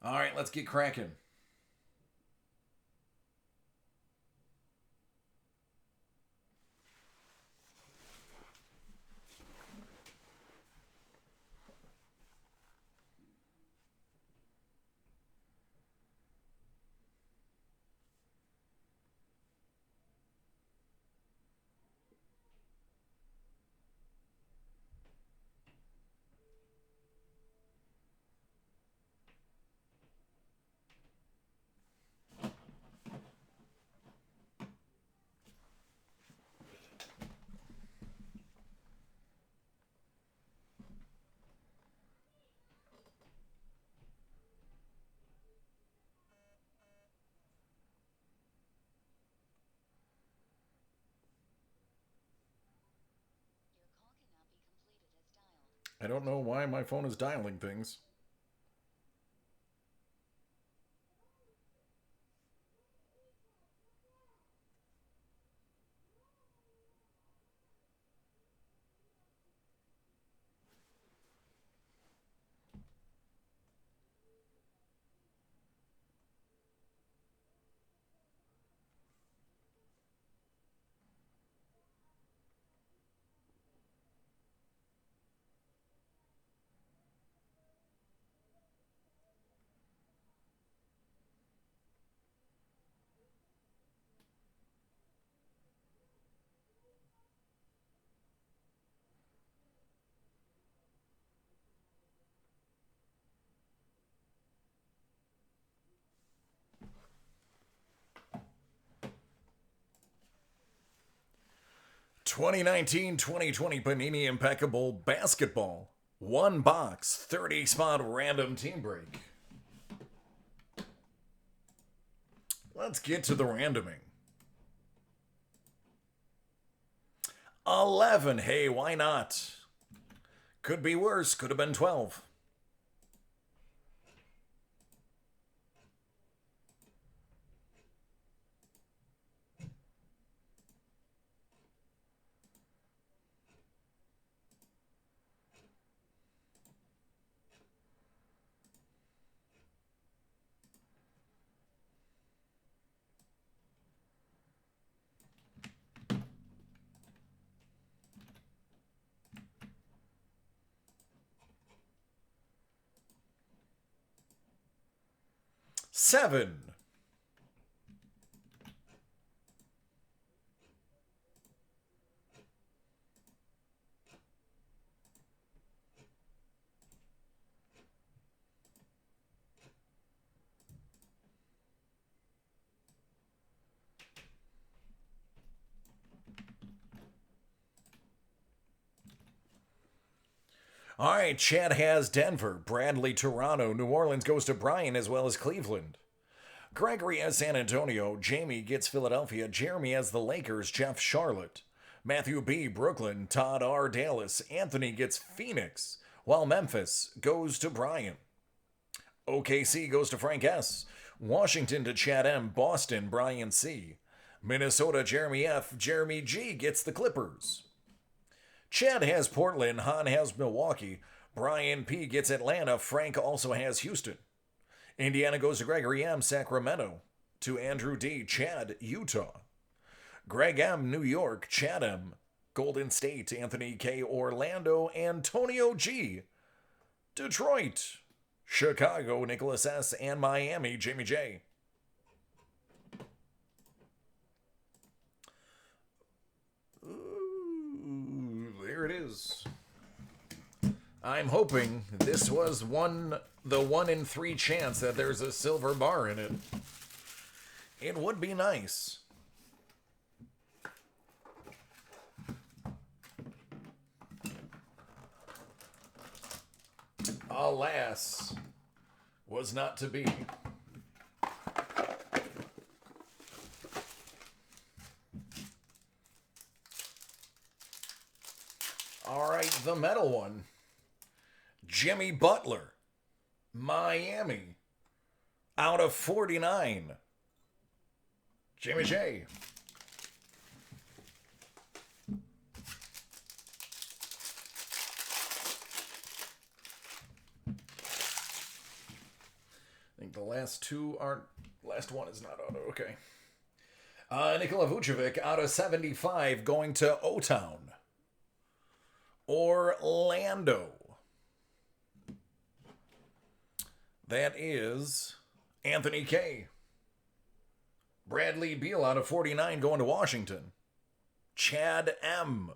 [SPEAKER 1] All right, let's get cracking. I don't know why my phone is dialing things. (2019-2020) Panini Impeccable Basketball. One box, 30 spot random team break. Let's get to the randoming. 11. Hey, why not? Could be worse. Could have been 12. Seven. All right, Chad has Denver, Bradley Toronto, New Orleans goes to Brian as well as Cleveland. Gregory has San Antonio, Jamie gets Philadelphia, Jeremy has the Lakers, Jeff Charlotte. Matthew B, Brooklyn, Todd R, Dallas, Anthony gets Phoenix, while Memphis goes to Brian. OKC goes to Frank S, Washington to Chad M, Boston, Brian C. Minnesota, Jeremy F, Jeremy G gets the Clippers. Chad has Portland, Han has Milwaukee, Brian P gets Atlanta, Frank also has Houston. Indiana goes to Gregory M., Sacramento. To Andrew D., Chad, Utah. Greg M., New York. Chad M., Golden State. Anthony K., Orlando. Antonio G., Detroit. Chicago, Nicholas S., and Miami, Jamie J. Ooh, there it is. I'm hoping this was the 1 in 3 chance that there's a silver bar in it. It would be nice. Alas, was not to be. All right, the metal one. Jimmy Butler, Miami, out of 49. Jimmy J. I think the last two aren't. Last one is not auto. Okay. Nikola Vucevic out of 75 going to O-Town. Orlando. That is Anthony K. Bradley Beal out of 49 going to Washington. Chad M.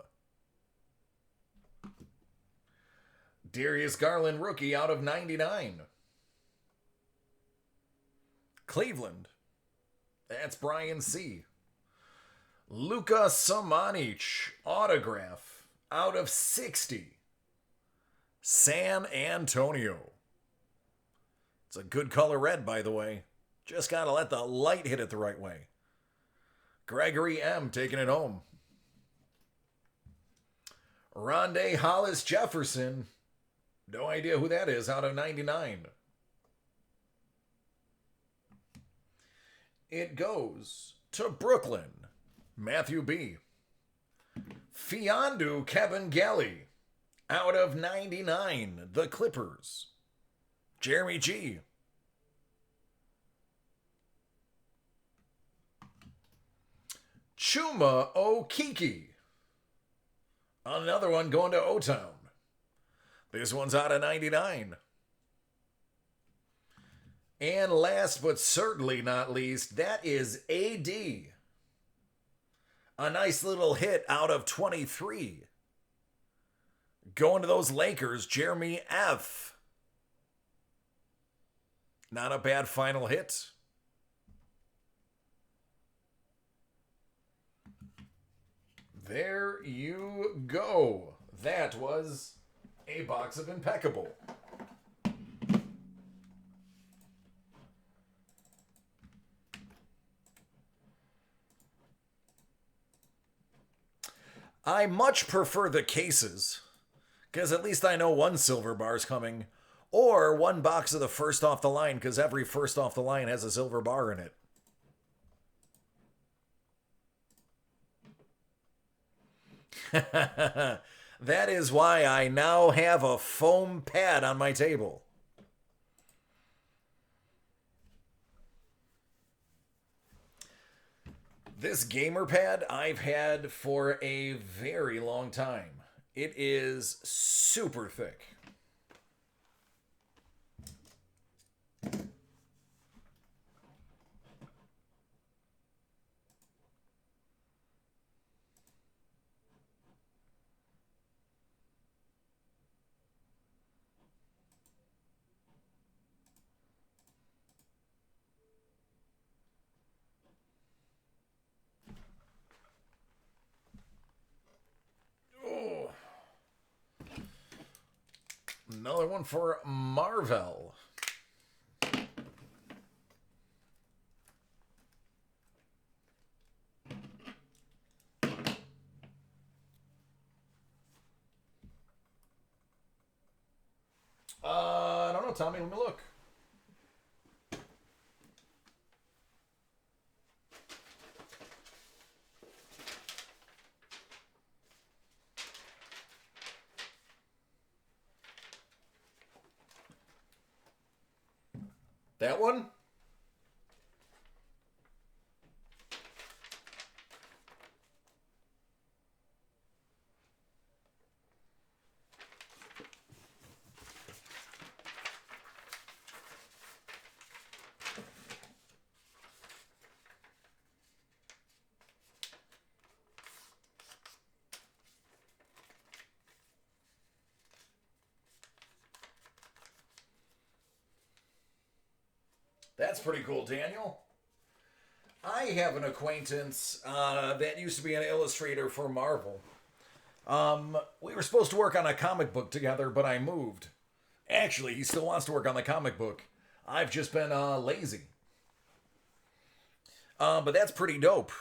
[SPEAKER 1] Darius Garland rookie out of 99. Cleveland. That's Brian C. Luka Samanic autograph out of 60. San Antonio. It's a good color red, by the way. Just gotta let the light hit it the right way. Gregory M. taking it home. Rondé Hollis Jefferson. No idea who that is, out of 99. It goes to Brooklyn. Matthew B. Fiondu Kevin Gelly. Out of 99. The Clippers. Jeremy G. Chuma Okeke. Another one going to O-Town. This one's out of 99. And last but certainly not least, that is AD. A nice little hit out of 23. Going to those Lakers, Jeremy F. Not a bad final hit. There you go. That was a box of Impeccable. I much prefer the cases, because at least I know one silver bar is coming, or one box of the first off the line, because every first off the line has a silver bar in it. That is why I now have a foam pad on my table. This gamer pad I've had for a very long time. It is super thick. Another one for Marvel. I don't know, Tommy. Let me look. That one? That's pretty cool, Daniel. I have an acquaintance that used to be an illustrator for Marvel. We were supposed to work on a comic book together, but I moved. Actually, he still wants to work on the comic book. I've just been lazy. But that's pretty dope.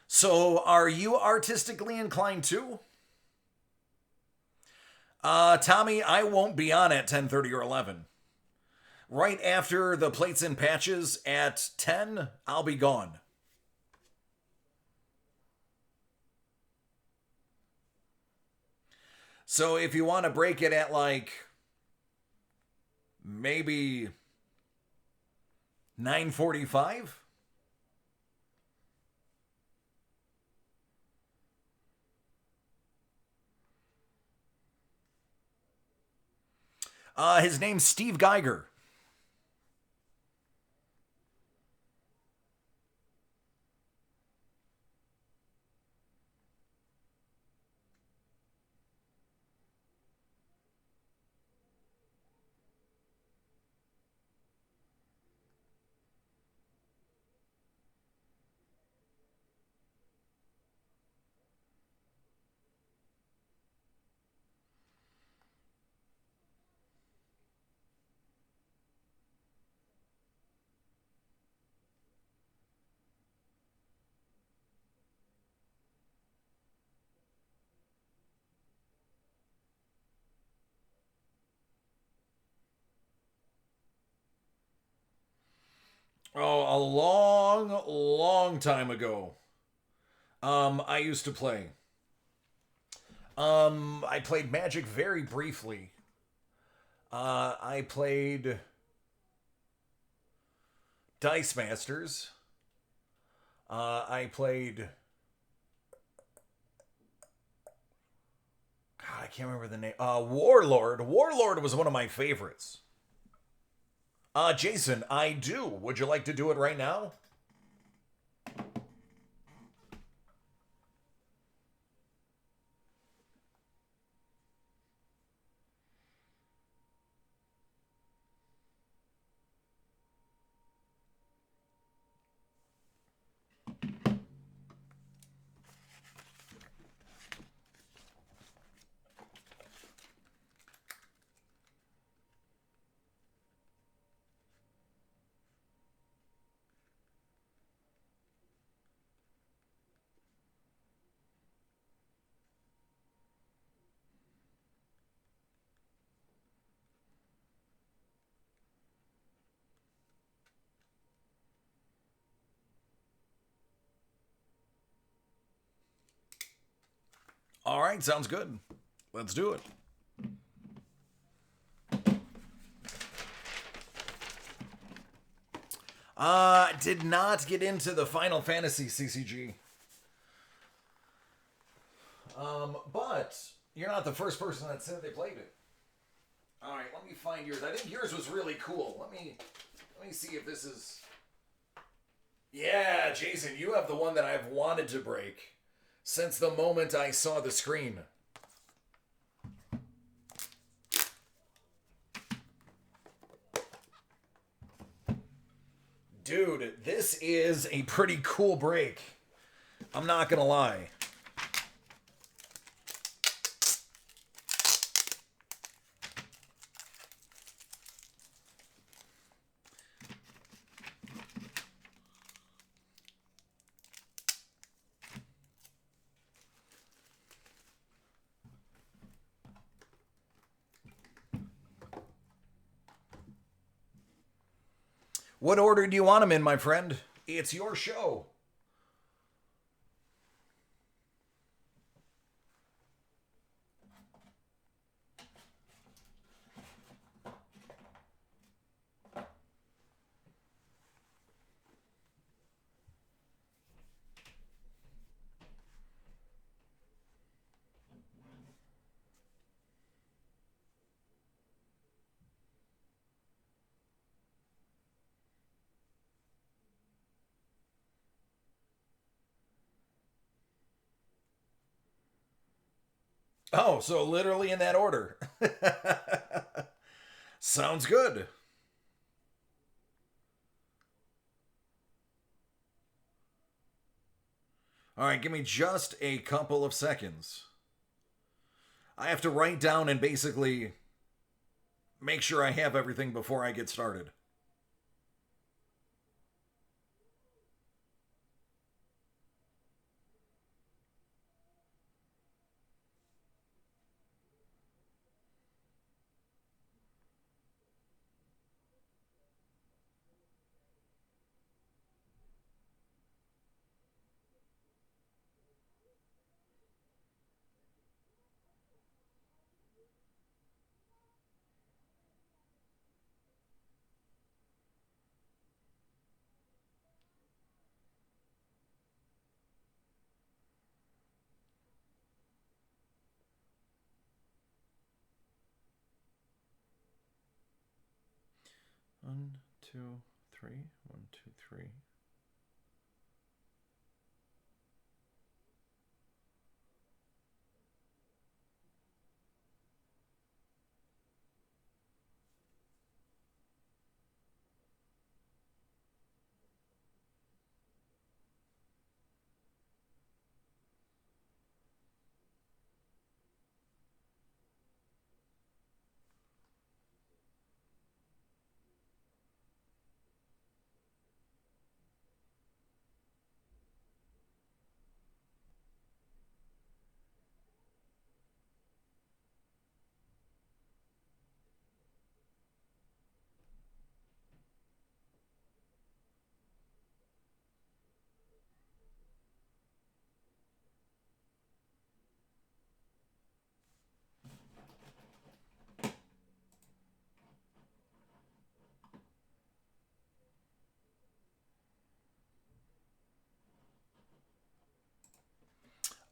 [SPEAKER 1] So, are you artistically inclined too? Tommy, I won't be on at 10:30 or 11. Right after the plates and patches at 10, I'll be gone. So if you want to break it at like maybe 9:45, his name's Steve Geiger. Oh, a long, long time ago. I used to play. I played Magic very briefly. I played Dice Masters. I played. God, I can't remember the name. Warlord. Warlord was one of my favorites. Jason, I do. Would you like to do it right now? All right, sounds good. Let's do it. Did not get into the Final Fantasy CCG. But you're not the first person that said they played it. All right, let me find yours. I think yours was really cool. Let me see if this is. Yeah, Jason, you have the one that I've wanted to break since the moment I saw the screen. Dude, this is a pretty cool break. I'm not gonna lie. What order do you want them in, my friend? It's your show. Oh, so literally in that order. Sounds good. All right, give me just a couple of seconds. I have to write down and basically make sure I have everything before I get started. One, two, three. One, two, three.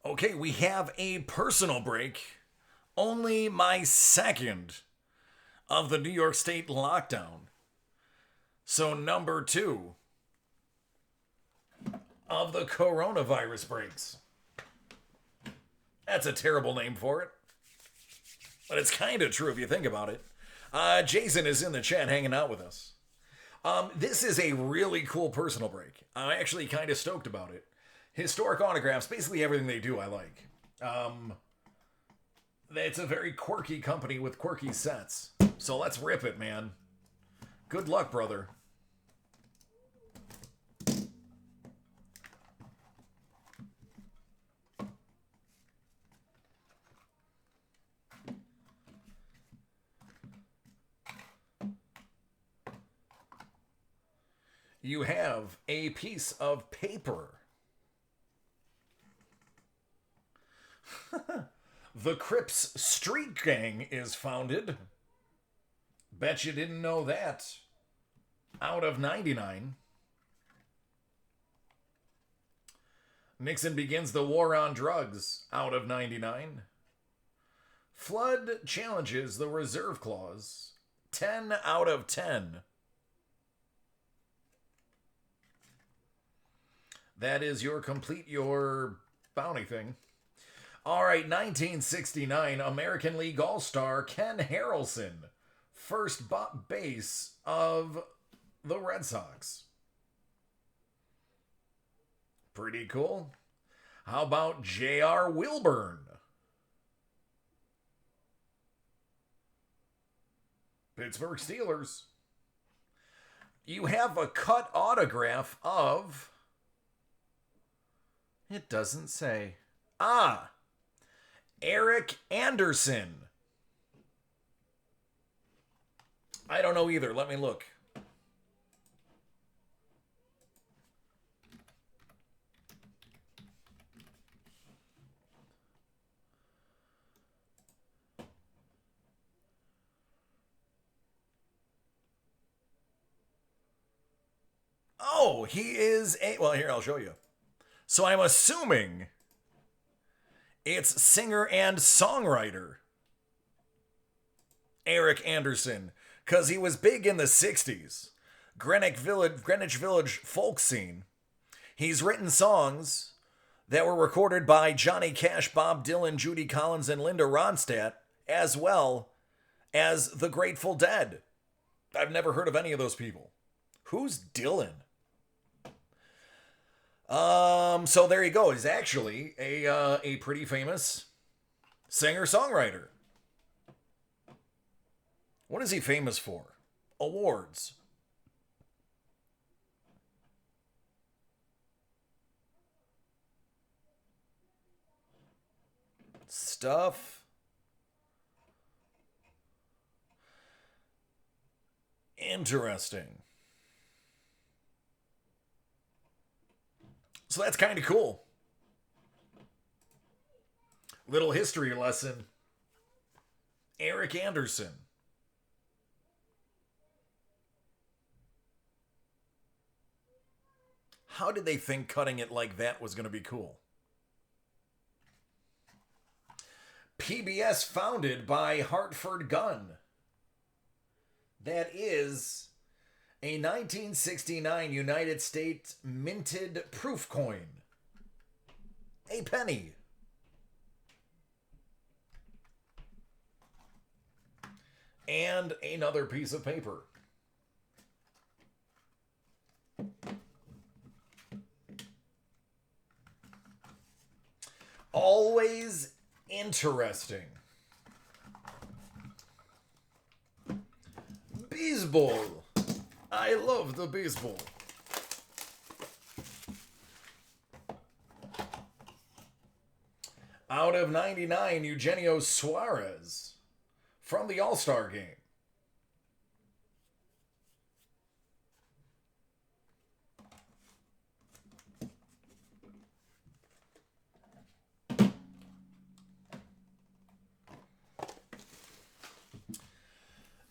[SPEAKER 1] Okay, we have a personal break. Only my second of the New York State lockdown. So, number two of the coronavirus breaks. That's a terrible name for it. But it's kind of true if you think about it. Jason is in the chat hanging out with us. This is a really cool personal break. I'm actually kind of stoked about it. Historic autographs, basically everything they do I like. It's a very quirky company with quirky sets. So let's rip it, man. Good luck, brother. You have a piece of paper. The Crips Street Gang is founded. Bet you didn't know that. Out of 99. Nixon begins the war on drugs. Out of 99. Flood challenges the reserve clause. 10 out of 10. That is your bounty thing. All right, 1969, American League All-Star Ken Harrelson, first base of the Red Sox. Pretty cool. How about J.R. Wilburn? Pittsburgh Steelers. You have a cut autograph of... It doesn't say. Eric Anderson. I don't know either. Let me look. Oh, he is a... Well, here, I'll show you. So I'm assuming it's singer and songwriter Eric Anderson, because he was big in the 60s. Greenwich Village folk scene. He's written songs that were recorded by Johnny Cash, Bob Dylan, Judy Collins, and Linda Ronstadt, as well as the Grateful Dead. I've never heard of any of those people. Who's Dylan? So there you go. He's actually a pretty famous singer-songwriter. What is he famous for? Awards. Stuff. Interesting. So that's kind of cool. Little history lesson. Eric Anderson. How did they think cutting it like that was going to be cool? PBS founded by Hartford Gunn. That is a 1969 United States minted proof coin. A penny. And another piece of paper. Always interesting. Baseball. I love the baseball. Out of 99, Eugenio Suarez from the All-Star game.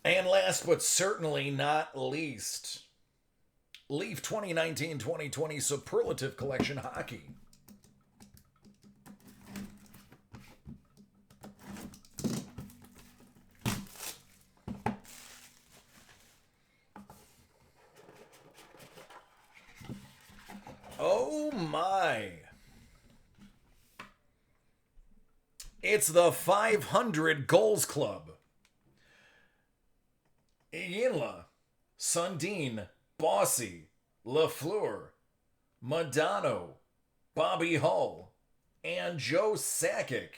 [SPEAKER 1] And last but certainly not least, Leaf 2019-2020 Superlative Collection Hockey. Oh my. It's the 500 Goals Club. Iginla, Sundin, Bossy, Lafleur, Modano, Bobby Hull, and Joe Sakic.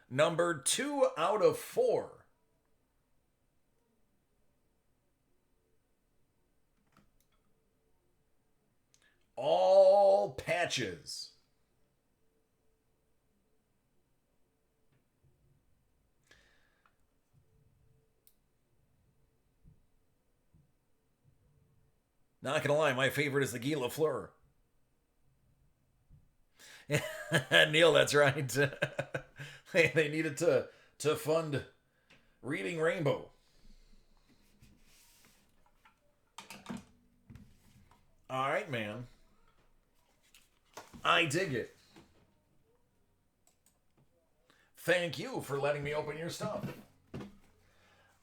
[SPEAKER 1] Number 2 out of 4. All patches. Not gonna lie, my favorite is the Guy Lafleur. Neil, that's right. They needed to fund Reading Rainbow. All right, man. I dig it. Thank you for letting me open your stuff.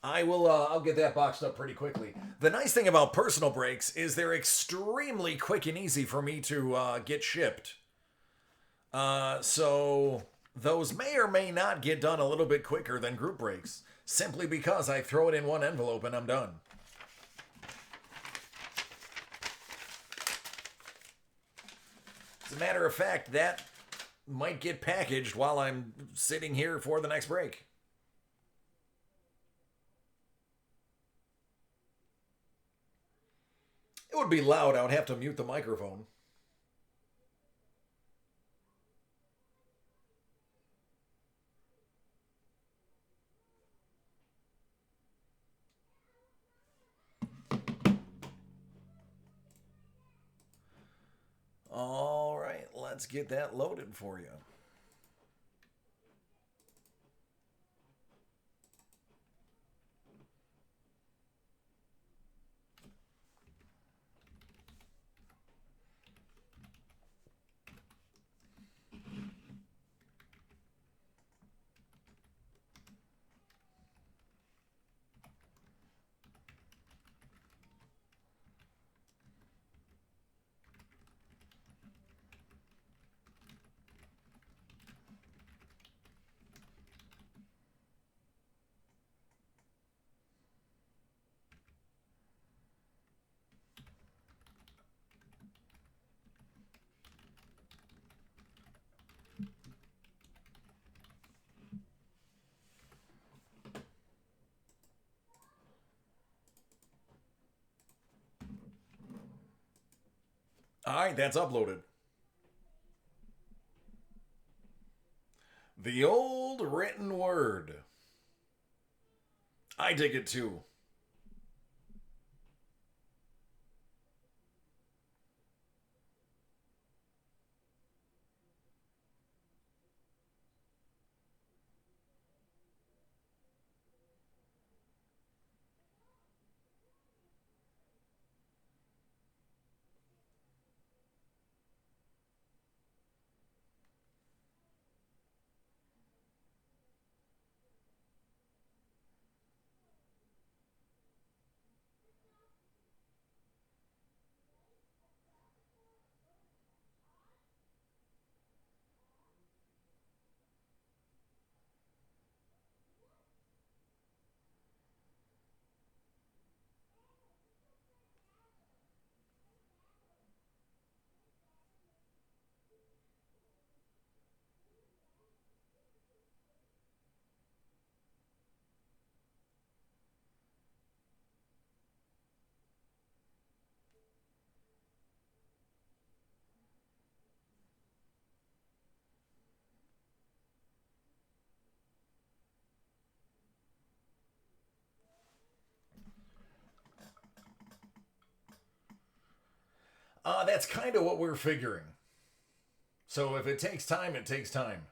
[SPEAKER 1] I'll get that boxed up pretty quickly. The nice thing about personal breaks is they're extremely quick and easy for me to get shipped. So those may or may not get done a little bit quicker than group breaks, simply because I throw it in one envelope and I'm done. As a matter of fact, that might get packaged while I'm sitting here for the next break. It would be loud. I would have to mute the microphone. All right, let's get that loaded for you. All right, that's uploaded. The old written word. I dig it too. That's kind of what we're figuring. So if it takes time, it takes time.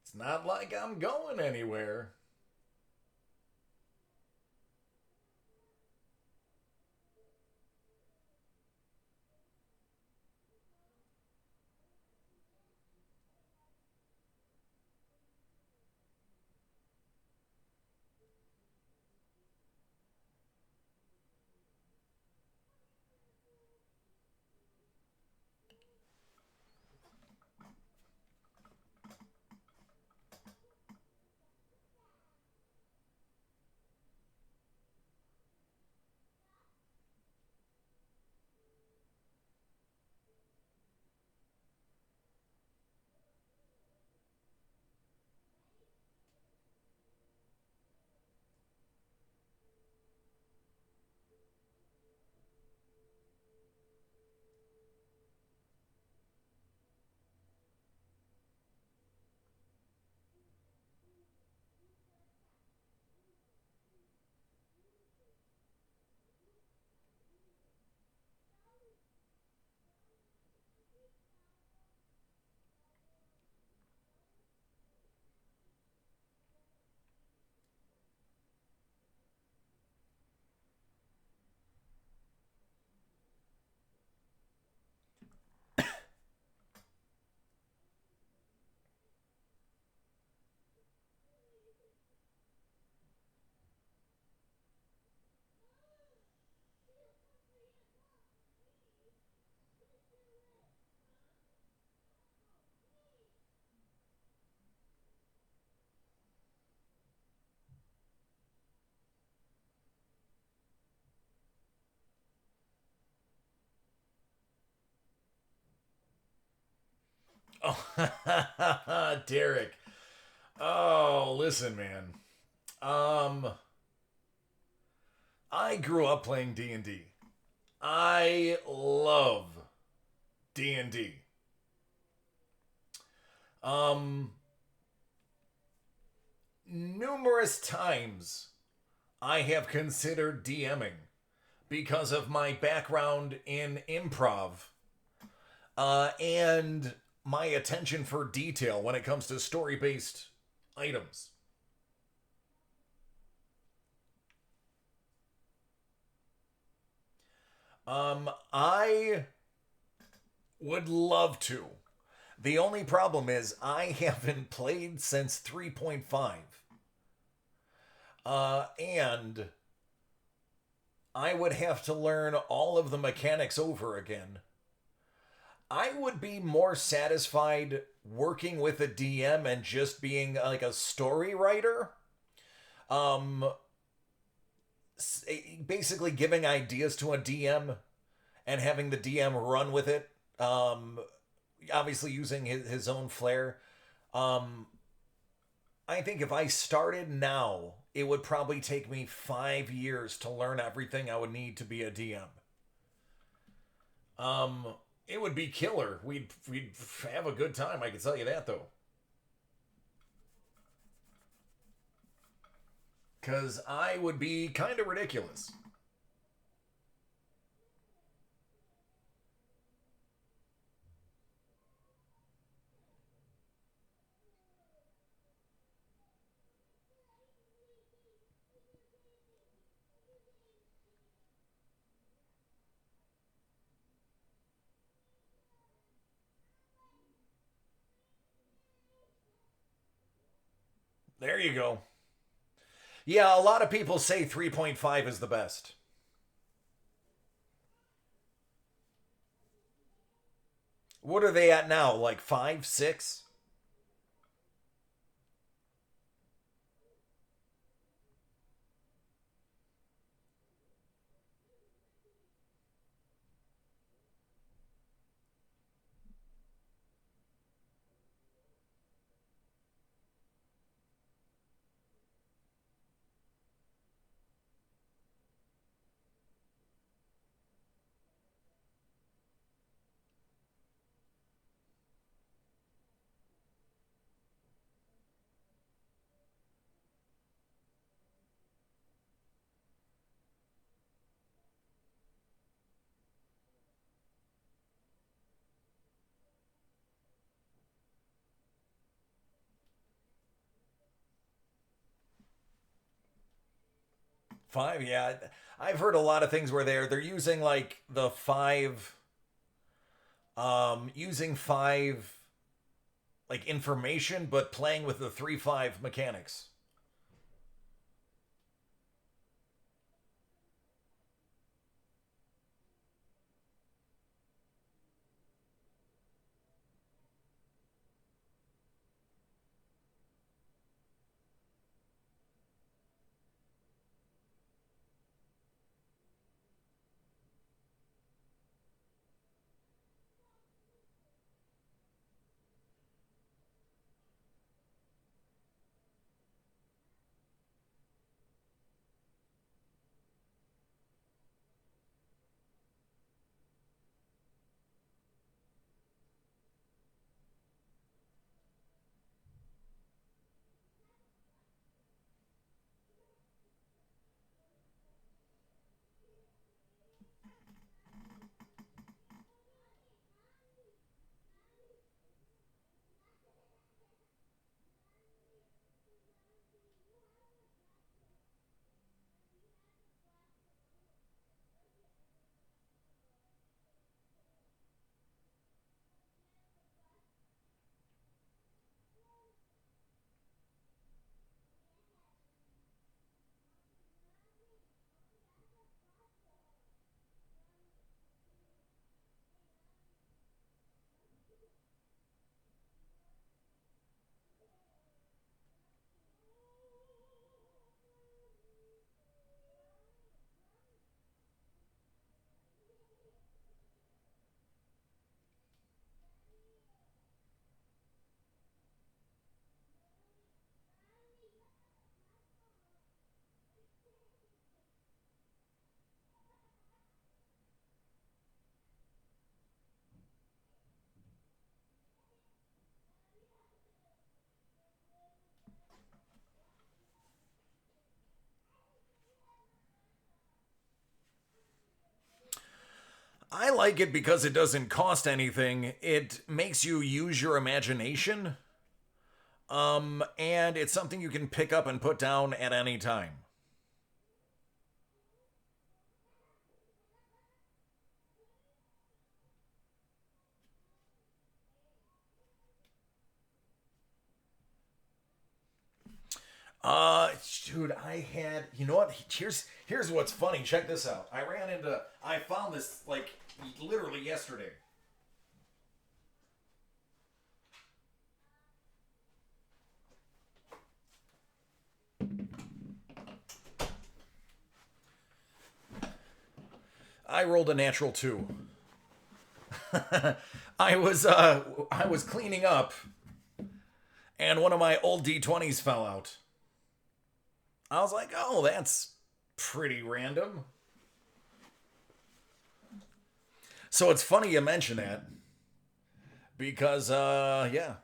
[SPEAKER 1] It's not like I'm going anywhere. Oh, Derek. Oh, listen, man. Um, I grew up playing D&D. I love D&D. Um, Numerous times I have considered DMing because of my background in improv and my attention for detail when it comes to story based items. I would love to. The only problem is I haven't played since 3.5. And I would have to learn all of the mechanics over again. I would be more satisfied working with a DM and just being like a story writer. Um, Basically giving ideas to a DM and having the DM run with it. Obviously using his own flair. Um, I think if I started now it would probably take me 5 years to learn everything I would need to be a DM. Um, it would be killer. We'd have a good time. I can tell you that though, because I would be kind of ridiculous. There you go. Yeah, a lot of people say 3.5 is the best. What are they at now? Like five, six? Five, yeah. I've heard a lot of things where they're using like the five, using five like information, but playing with the 3-5 mechanics. I like it because it doesn't cost anything. It makes you use your imagination. And it's something you can pick up and put down at any time. Uh, Dude, I had. You know what? Here's what's funny. Check this out. I found this like literally yesterday. I rolled a natural two. I was cleaning up, and one of my old D20s fell out. I was like, oh, that's pretty random. So it's funny you mention that because, yeah,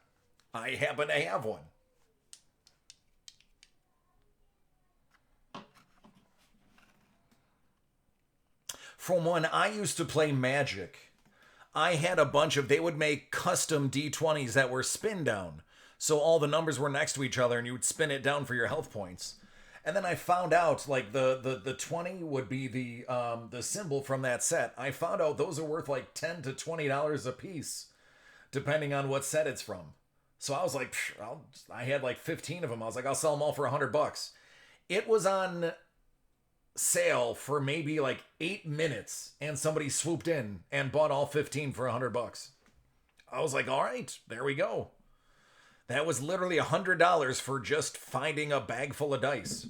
[SPEAKER 1] I happen to have one. From when I used to play Magic, I had a bunch of, they would make custom D20s that were spin down. So all the numbers were next to each other and you would spin it down for your health points. And then I found out like the 20 would be the symbol from that set. I found out those are worth like $10 to $20 a piece depending on what set it's from. So I was like, I had like 15 of them. I was like, I'll sell them all for $100. It was on sale for maybe like 8 minutes, and somebody swooped in and bought all 15 for $100. I was like, all right, there we go. That was literally $100 for just finding a bag full of dice.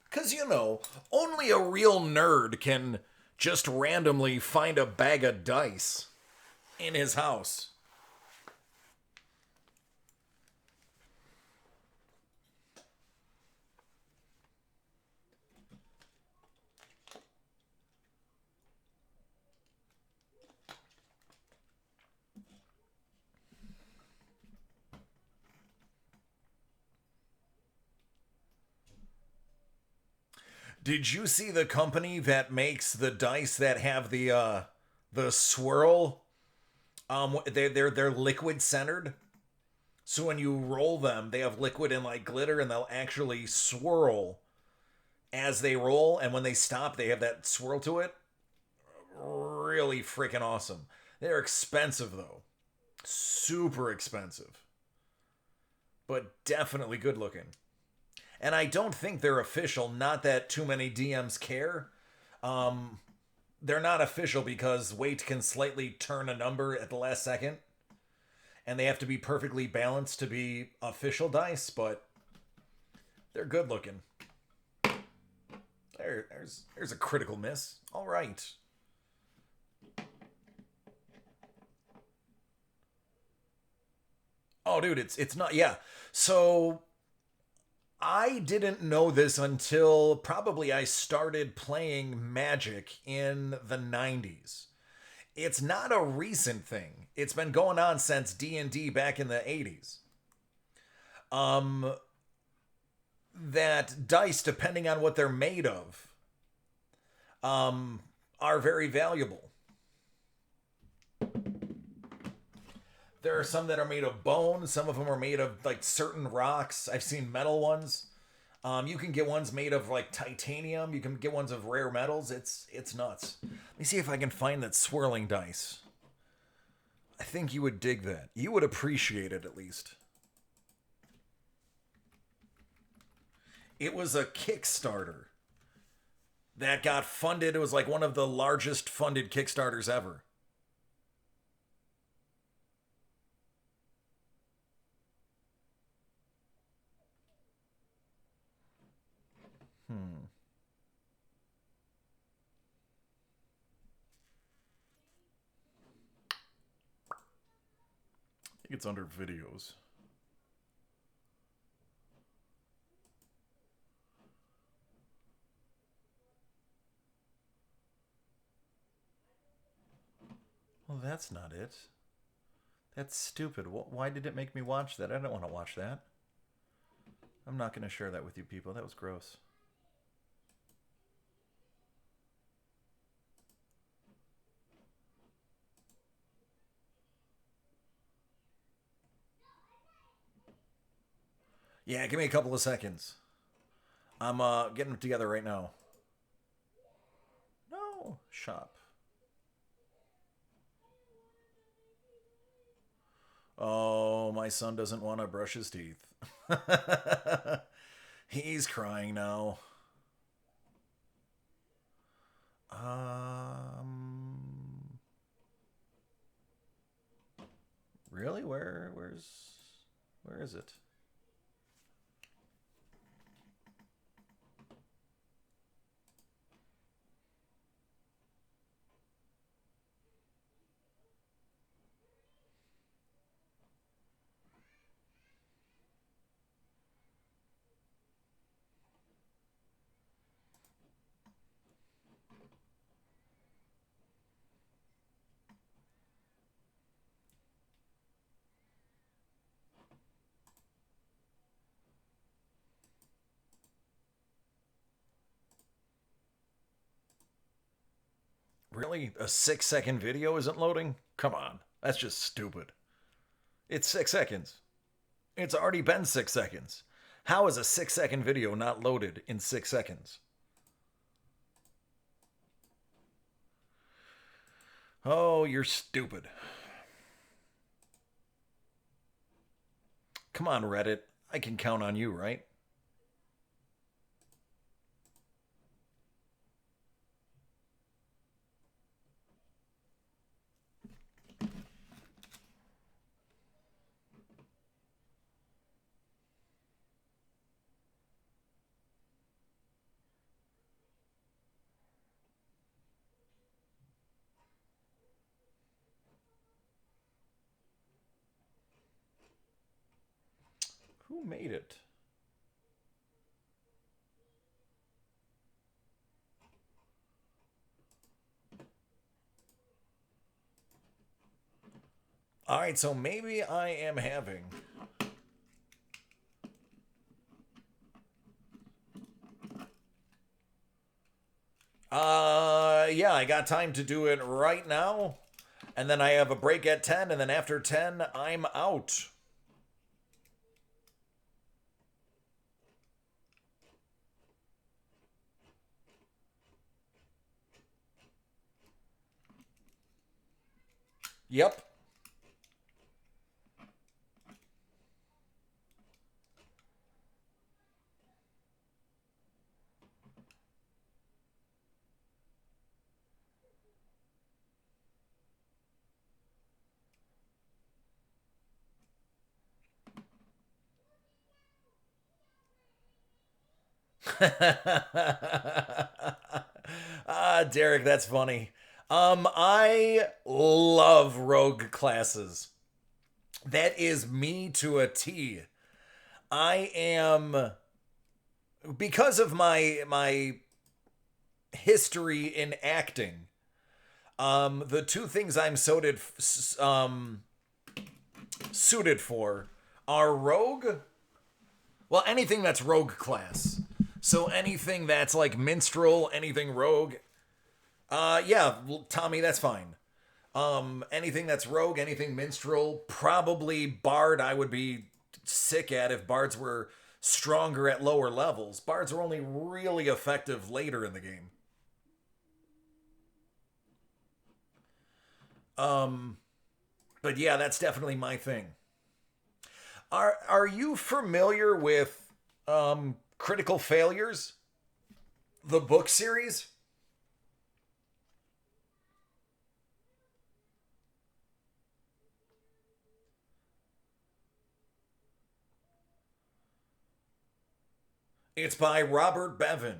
[SPEAKER 1] Because, you know, only a real nerd can just randomly find a bag of dice in his house. Did you see the company that makes the dice that have the swirl? They're liquid centered. So when you roll them, they have liquid and like glitter, and they'll actually swirl as they roll. And when they stop, they have that swirl to it. Really freaking awesome. They're expensive though, super expensive, but definitely good looking. And I don't think they're official. Not that too many DMs care. Um, they're not official because weight can slightly turn a number at the last second, and they have to be perfectly balanced to be official dice. But they're good looking. There's a critical miss. All right. Oh, dude, it's not. Yeah. So I didn't know this until probably I started playing Magic in the 90s. It's not a recent thing. It's been going on since D&D back in the 80s. Um that dice, depending on what they're made of, um are very valuable. There are some that are made of bone, some of them are made of like certain rocks. I've seen metal ones. You can get ones made of like titanium. You can get ones of rare metals. It's nuts. Let me see if I can find that swirling dice. I think you would dig that. You would appreciate it at least. It was a Kickstarter that got funded. It was like one of the largest funded Kickstarters ever. Hmm. I think it's under videos. Well, that's not it. That's stupid. Why did it make me watch that? I don't want to watch that. I'm not going to share that with you people. That was gross. Yeah, give me a couple of seconds. I'm getting them together right now. No, shop. Oh, my son doesn't want to brush his teeth. He's crying now. Um, really? Where is it? Really? A 6 second video isn't loading? Come on. That's just stupid. It's 6 seconds. It's already been 6 seconds. How is a 6 second video not loaded in 6 seconds? Oh, you're stupid. Come on, Reddit. I can count on you, right? Who made it? All right, so maybe I am having. Yeah, I got time to do it right now. And then I have a break at 10, and then after 10, I'm out. Yep. Derek, that's funny. I love rogue classes. That is me to a T. I am, because of my history in acting. The two things I'm suited for are rogue. Well, anything that's rogue class. So anything that's like minstrel, anything rogue. Yeah, Tommy, that's fine. Anything that's rogue, anything minstrel, probably bard. I would be sick at if bards were stronger at lower levels. Bards are only really effective later in the game. But yeah, that's definitely my thing. Are you familiar with Critical Failures, the book series? It's by Robert Bevan.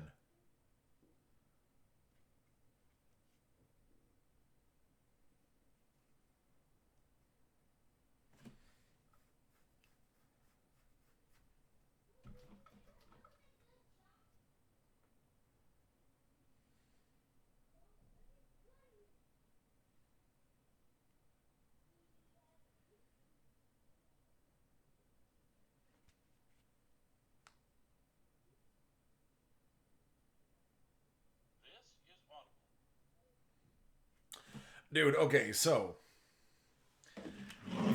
[SPEAKER 1] Dude, okay, so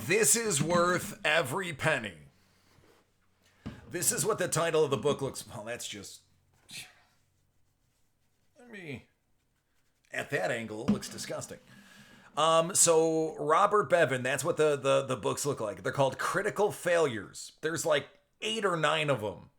[SPEAKER 1] this is worth every penny. This is what the title of the book looks. Well, that's just. Let me. At that angle, it looks disgusting. So Robert Bevan, that's what the books look like. They're called Critical Failures. There's like 8 or 9 of them.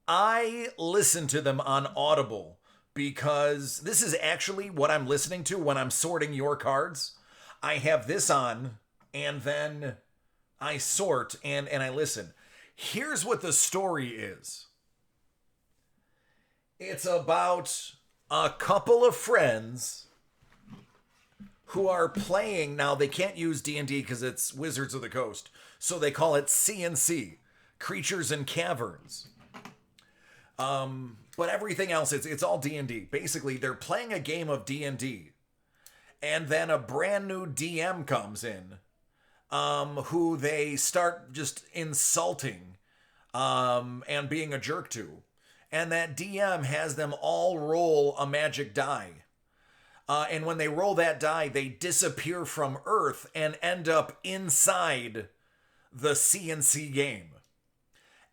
[SPEAKER 1] I listen to them on Audible because this is actually what I'm listening to when I'm sorting your cards. I have this on, and then I sort and I listen. Here's what the story is. It's about a couple of friends who are playing. Now they can't use D&D because it's Wizards of the Coast, so they call it C&C, Creatures and Caverns. But everything else, it's all D&D. Basically, they're playing a game of D&D, and then a brand new DM comes in, who they start just insulting, and being a jerk to. and that DM has them all roll a magic die. And when they roll that die, they disappear from Earth and end up inside the CNC game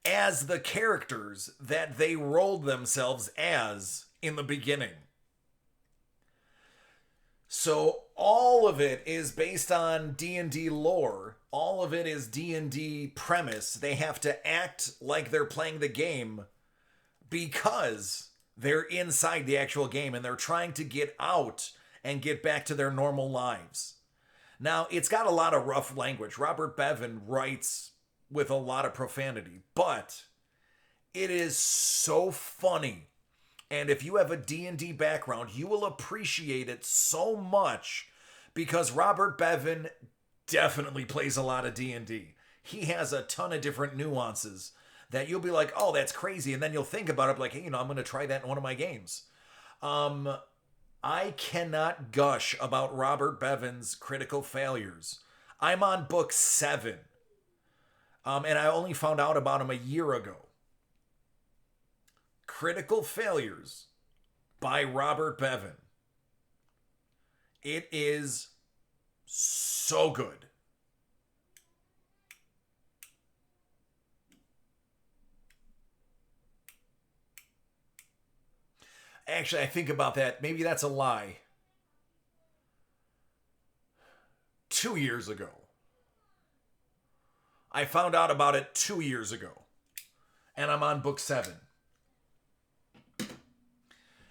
[SPEAKER 1] as the characters that they rolled themselves as in the beginning. So all of it is based on D&D lore. All of it is D&D premise. They have to act like they're playing the game because they're inside the actual game and they're trying to get out and get back to their normal lives. Now, it's got a lot of rough language. Robert Bevan writes with a lot of profanity, but it is so funny. And if you have a D&D background, you will appreciate it so much because Robert Bevan definitely plays a lot of D&D. He has a ton of different nuances that you'll be like, oh, that's crazy. And then you'll think about it like, hey, I'm going to try that in one of my games. I cannot gush about Robert Bevan's Critical Failures. I'm on book 7. And I only found out about him a year ago. Critical Failures by Robert Bevan. It is so good. Actually, I think about that. Maybe that's a lie. 2 years ago. I found out about it 2 years ago. And I'm on book 7.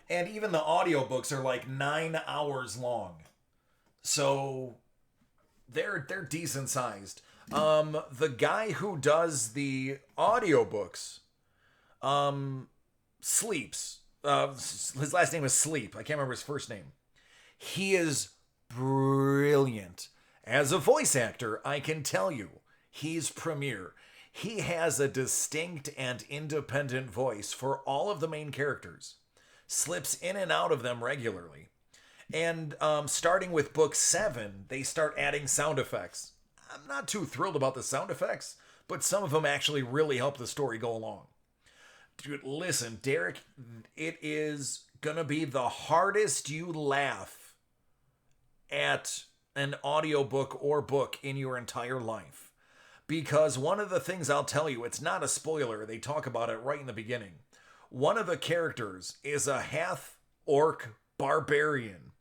[SPEAKER 1] And even the audiobooks are like 9 hours long. So they're decent sized. The guy who does the audiobooks sleeps. His last name is Sleep. I can't remember his first name. He is brilliant. As a voice actor, I can tell you, he's premier. He has a distinct and independent voice for all of the main characters. Slips in and out of them regularly. And starting with book 7, they start adding sound effects. I'm not too thrilled about the sound effects, but some of them actually really help the story go along. Dude, listen, Derek, it is going to be the hardest you laugh at an audiobook or book in your entire life. Because one of the things I'll tell you, it's not a spoiler, they talk about it right in the beginning. One of the characters is a half-orc barbarian.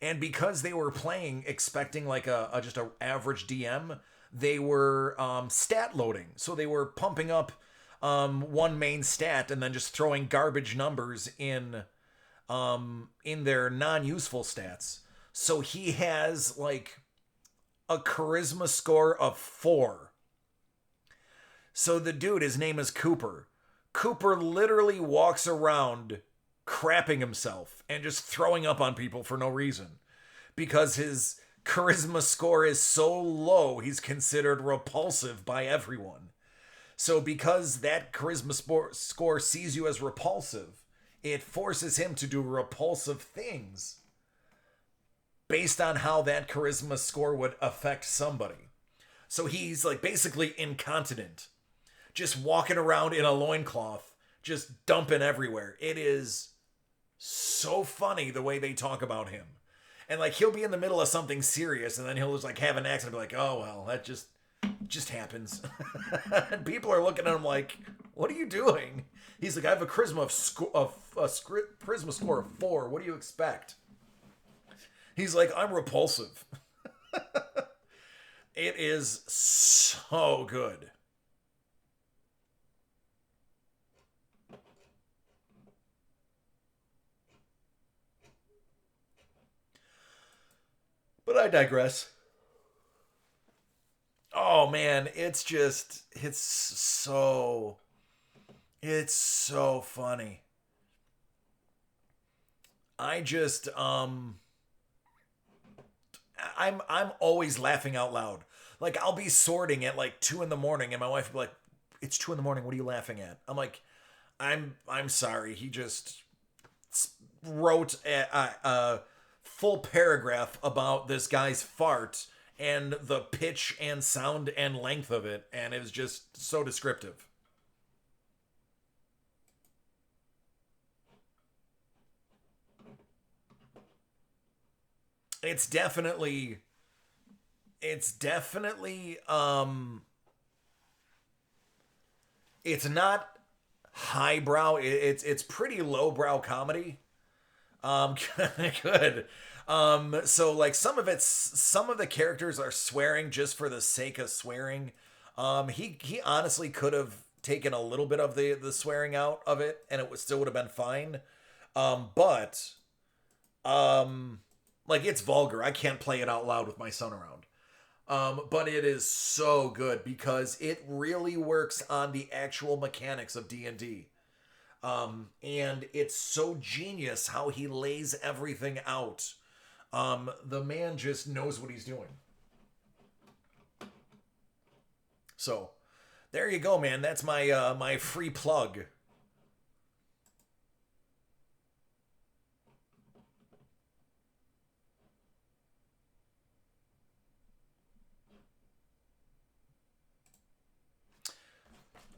[SPEAKER 1] And because they were playing expecting like just an average DM, they were stat loading. So they were pumping up one main stat and then just throwing garbage numbers in their non-useful stats. So he has like a charisma score of 4. So the dude, his name is Cooper. Cooper literally walks around crapping himself and just throwing up on people for no reason. Because his charisma score is so low, he's considered repulsive by everyone. So because that charisma score sees you as repulsive, it forces him to do repulsive things based on how that charisma score would affect somebody. So he's like basically incontinent, just walking around in a loincloth, just dumping everywhere. It is so funny the way they talk about him. And like he'll be in the middle of something serious and then he'll just like have an accident and be like, oh well, that just happens. And people are looking at him like, what are you doing? He's like, I have a charisma charisma score of 4. What do you expect? He's like, I'm repulsive. It is so good. But I digress. Oh man, it's so funny. I'm always laughing out loud. Like I'll be sorting at like 2 a.m. and my wife will be like, it's 2 a.m. What are you laughing at? I'm like, I'm sorry. He just wrote a full paragraph about this guy's fart and the pitch and sound and length of it, and it was just so descriptive. it's definitely it's definitely it's not highbrow. It's pretty lowbrow comedy. Good. So like some of the characters are swearing just for the sake of swearing. He honestly could have taken a little bit of the swearing out of it, and it would still would have been fine. But like it's vulgar. I can't play it out loud with my son around. But it is so good because it really works on the actual mechanics of D&D. And it's so genius how he lays everything out. The man just knows what he's doing. So, there you go, man. That's my free plug.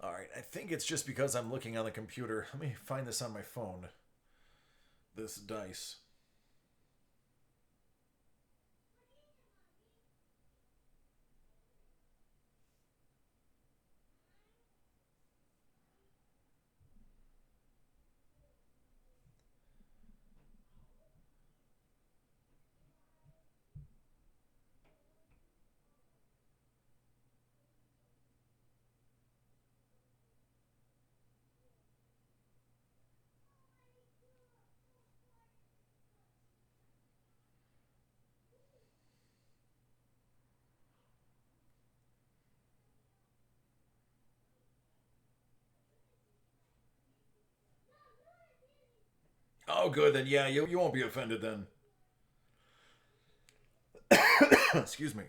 [SPEAKER 1] All right, I think it's just because I'm looking on the computer. Let me find this on my phone. This dice. Oh, good. Then yeah, you won't be offended then. Excuse me.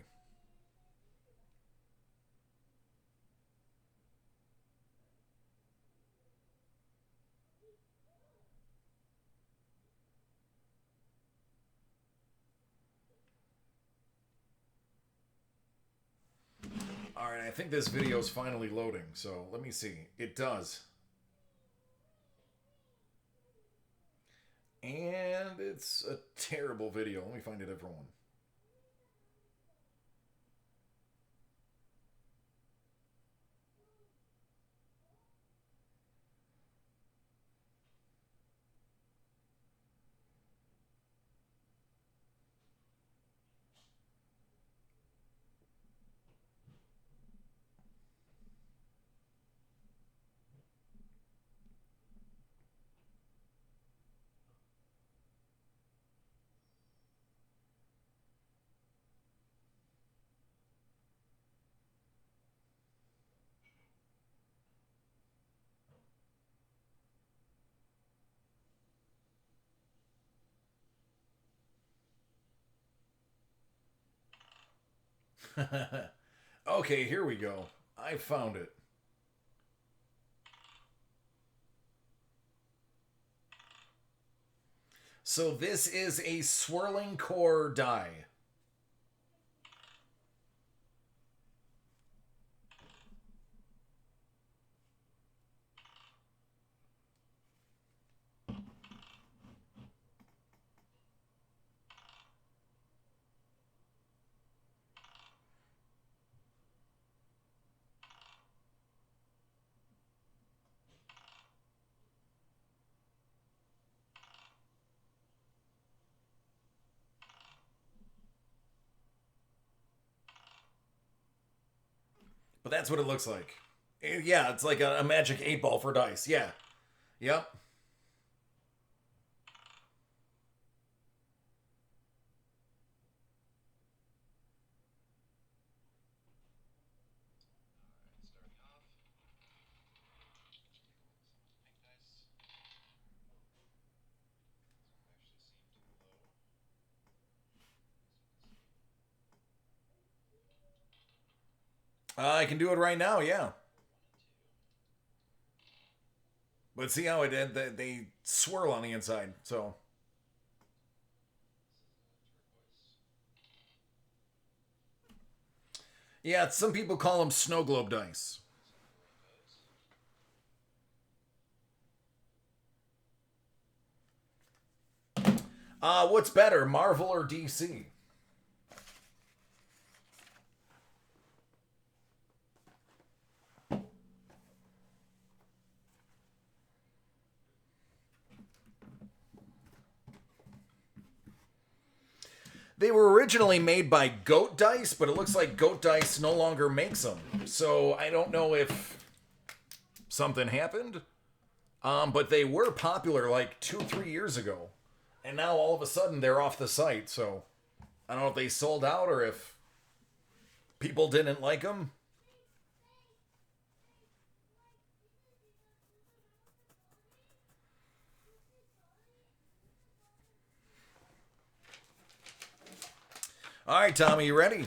[SPEAKER 1] All right, I think this video is finally loading. So let me see. It does. And it's a terrible video. Let me find a different one. Okay, here we go. I found it. So this is a swirling core die. But that's what it looks like. Yeah, it's like a magic 8 ball for dice. Yeah. Yep. I can do it right now, yeah. But see how it did? They swirl on the inside, so. Yeah, some people call them snow globe dice. What's better, Marvel or DC? They were originally made by Goat Dice, but it looks like Goat Dice no longer makes them. So I don't know if something happened. But they were popular like 2-3 years ago. And now all of a sudden they're off the site. So I don't know if they sold out or if people didn't like them. All right, Tommy, you ready?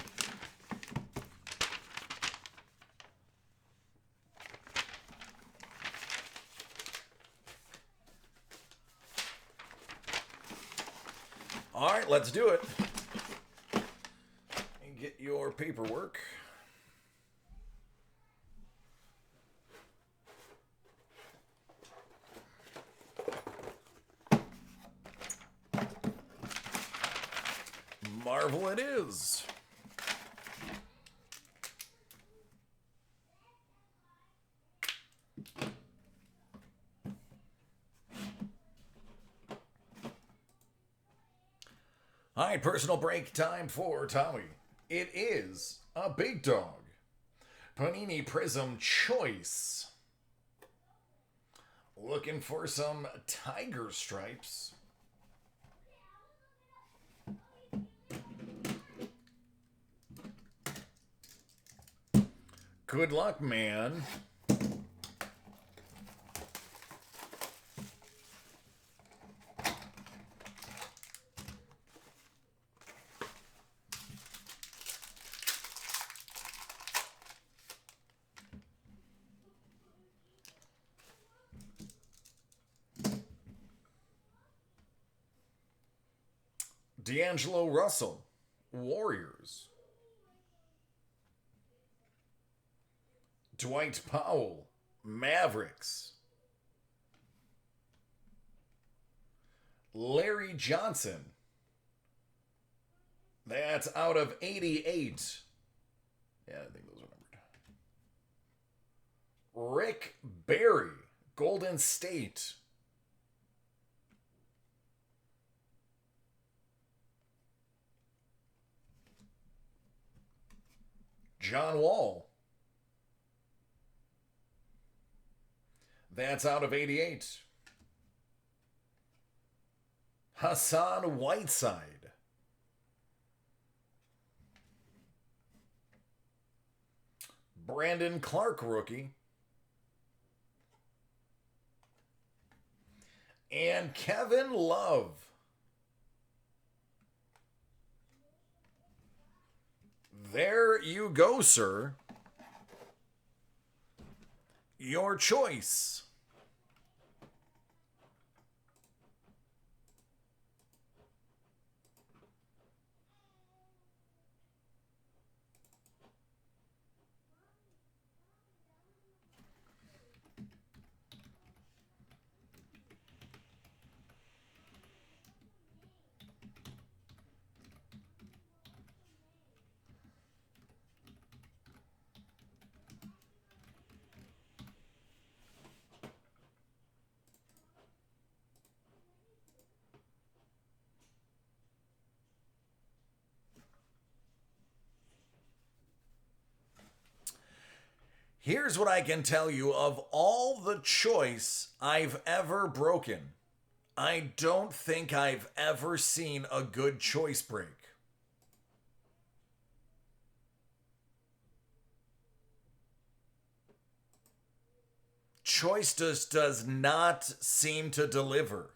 [SPEAKER 1] All right, let's do it. And get your paperwork. Marvel it is. All right, personal break time for Tommy. It is a big dog. Panini Prism Choice. Looking for some tiger stripes. Good luck, man. D'Angelo Russell, Warriors. Dwight Powell, Mavericks. Larry Johnson. That's out of 88. Yeah, I think those are numbered. Rick Barry, Golden State. John Wall. That's out of 88. Hassan Whiteside. Brandon Clark rookie. And Kevin Love. There you go, sir. Your choice. Here's what I can tell you of all the choice I've ever broken. I don't think I've ever seen a good choice break. Choice just does not seem to deliver.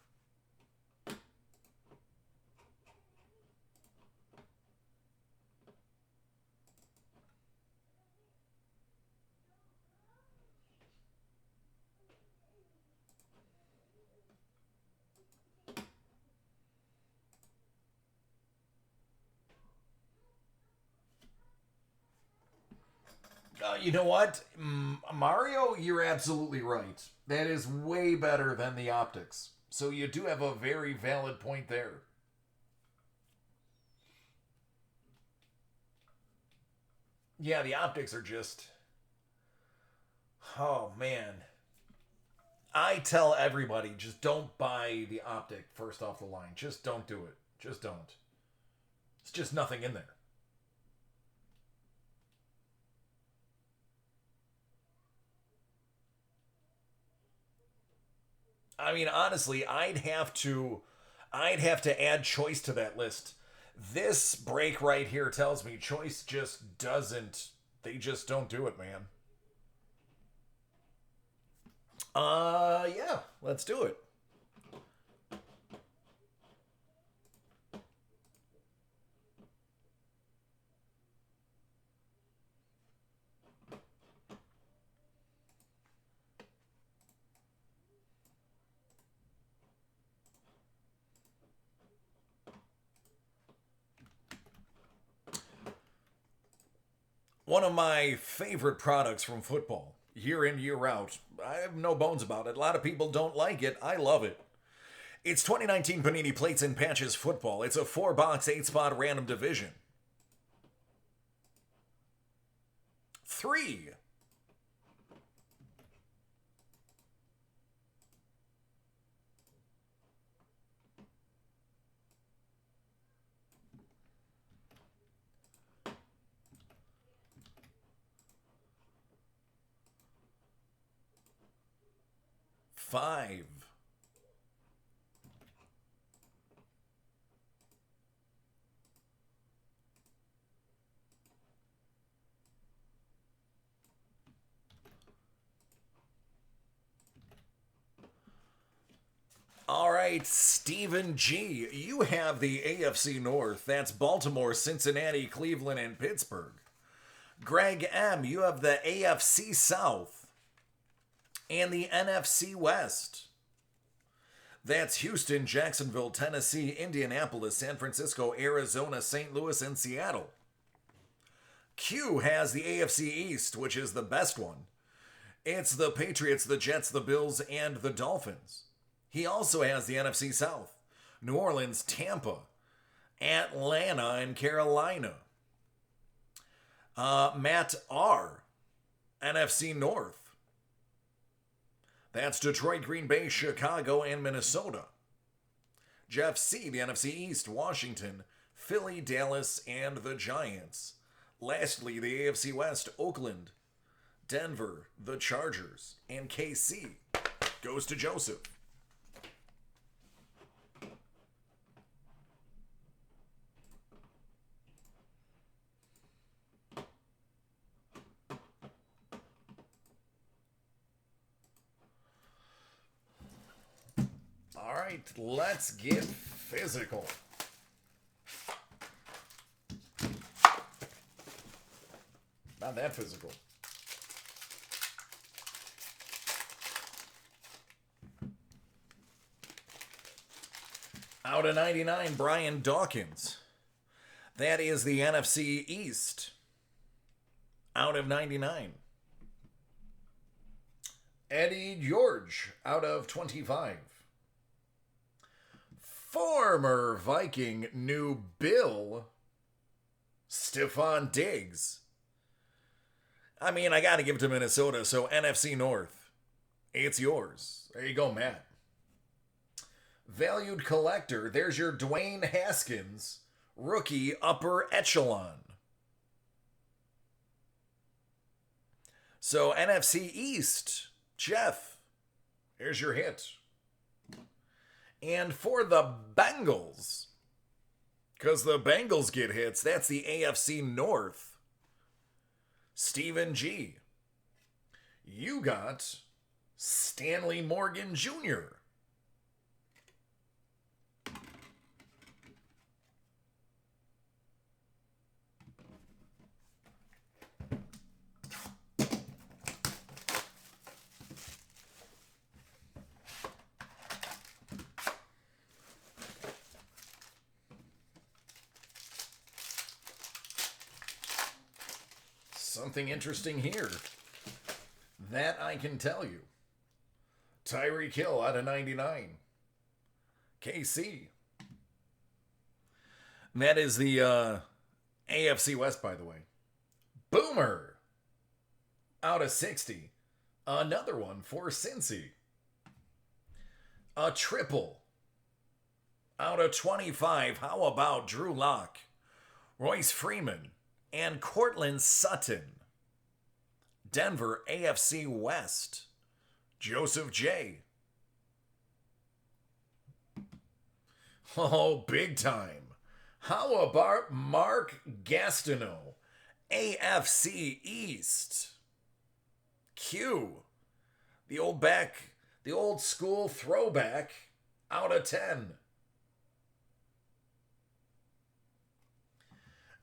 [SPEAKER 1] You know what? Mario, you're absolutely right. That is way better than the optics. So you do have a very valid point there. Yeah, the optics are just. Oh, man. I tell everybody just don't buy the optic first off the line. Just don't do it. Just don't. It's just nothing in there. I mean, honestly, I'd have to add Choice to that list. This break right here tells me Choice just doesn't. They just don't do it, man. Yeah, let's do it. One of my favorite products from football, year in, year out. I have no bones about it. A lot of people don't like it. I love it. It's 2019 Panini Plates and Patches football. It's a 4 box, 8 spot random division. 3. 5. All right, Stephen G. You have the AFC North. That's Baltimore, Cincinnati, Cleveland, and Pittsburgh. Greg M. You have the AFC South and the NFC West. That's Houston, Jacksonville, Tennessee, Indianapolis, San Francisco, Arizona, St. Louis, and Seattle. Q has the AFC East, which is the best one. It's the Patriots, the Jets, the Bills, and the Dolphins. He also has the NFC South. New Orleans, Tampa, Atlanta, and Carolina. Matt R, NFC North. That's Detroit, Green Bay, Chicago, and Minnesota. Jeff C, the NFC East, Washington, Philly, Dallas, and the Giants. Lastly, the AFC West, Oakland, Denver, the Chargers, and KC. Goes to Joseph. All right, let's get physical. Not that physical. Out of 99, Brian Dawkins. That is the NFC East. Out of 99. Eddie George, out of 25. Former Viking New Bill, Stephon Diggs. I mean, I gotta give it to Minnesota, so NFC North. It's yours. There you go, Matt. Valued collector, there's your Dwayne Haskins, rookie upper echelon. So, NFC East, Jeff, here's your hit. And for the Bengals, because the Bengals get hits, that's the AFC North. Stephen G. You got Stanley Morgan Jr. Something interesting here. That I can tell you. Tyreek Hill out of 99. KC. That is the AFC West, by the way. Boomer out of 60. Another one for Cincy. A triple out of 25. How about Drew Lock, Royce Freeman, and Cortland Sutton? Denver AFC West. Joseph J. Oh, big time. How about Mark Gastineau, AFC East? Q. The old school throwback out of 10.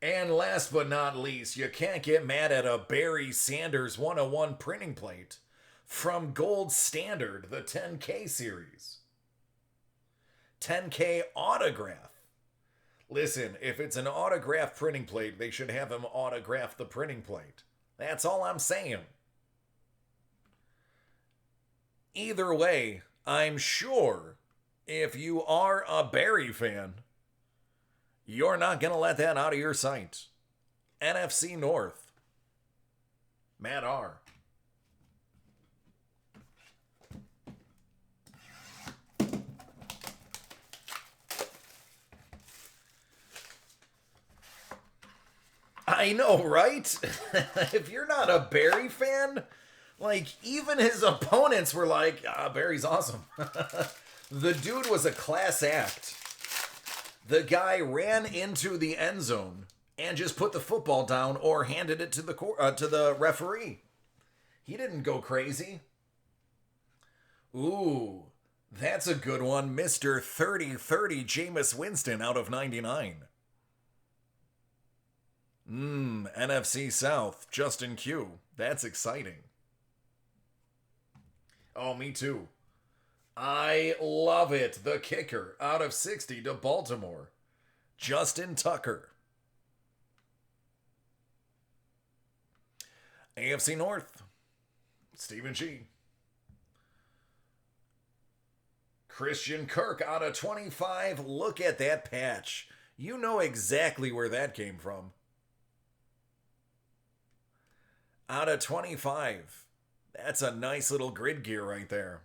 [SPEAKER 1] And last but not least, you can't get mad at a Barry Sanders 101 printing plate from Gold Standard, the 10K series. 10K autograph. Listen, if it's an autograph printing plate, they should have him autograph the printing plate. That's all I'm saying. Either way, I'm sure if you are a Barry fan, you're not going to let that out of your sight. NFC North. Matt R. I know, right? If you're not a Barry fan, like, even his opponents were like, Barry's awesome. The dude was a class act. The guy ran into the end zone and just put the football down or handed it to the referee. He didn't go crazy. Ooh, that's a good one. Mr. 30-30 Jameis Winston out of 99. NFC South, Justin Q. That's exciting. Oh, me too. I love it. The kicker out of 60 to Baltimore. Justin Tucker. AFC North. Stephen G. Christian Kirk out of 25. Look at that patch. You know exactly where that came from. Out of 25. That's a nice little grid gear right there.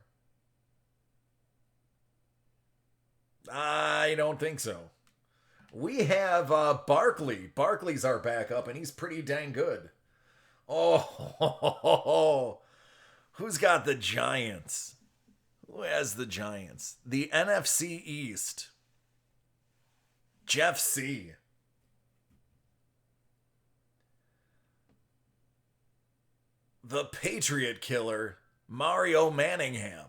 [SPEAKER 1] I don't think so. We have Barkley. Barkley's our backup, and he's pretty dang good. Oh, who's got the Giants? Who has the Giants? The NFC East. Jeff C. The Patriot Killer, Mario Manningham.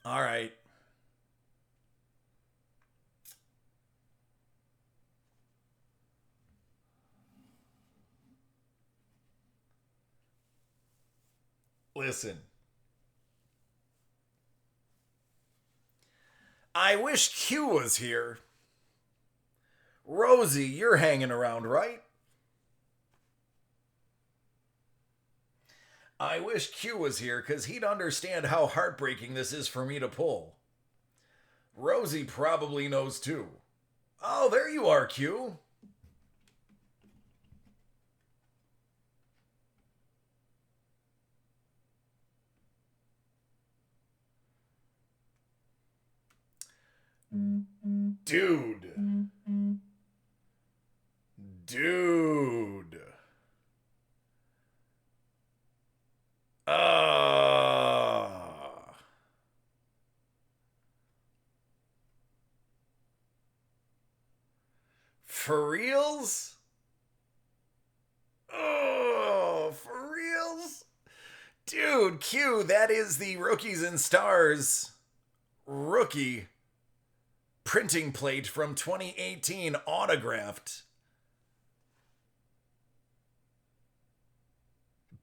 [SPEAKER 1] All right. Listen. I wish Q was here. Rosie, you're hanging around, right? I wish Q was here because he'd understand how heartbreaking this is for me to pull. Rosie probably knows too. Oh, there you are, Q. Dude. Dude. For reals? Oh, for reals? Dude, Q, that is the Rookies and Stars rookie printing plate from 2018 autographed.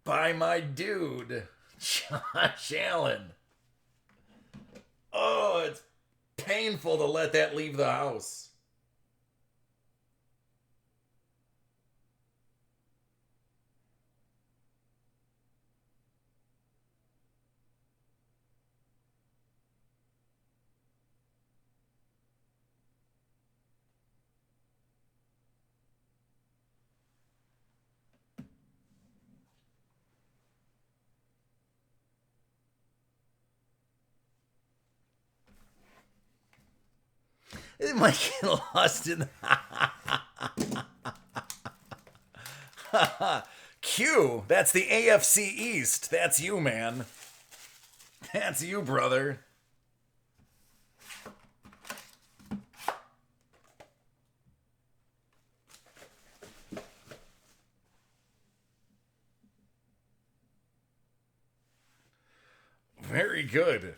[SPEAKER 1] by my dude, Josh Allen. Oh, it's painful to let that leave the house. It might get lost in Q. That's the AFC East. That's you, man. That's you, brother. Very good.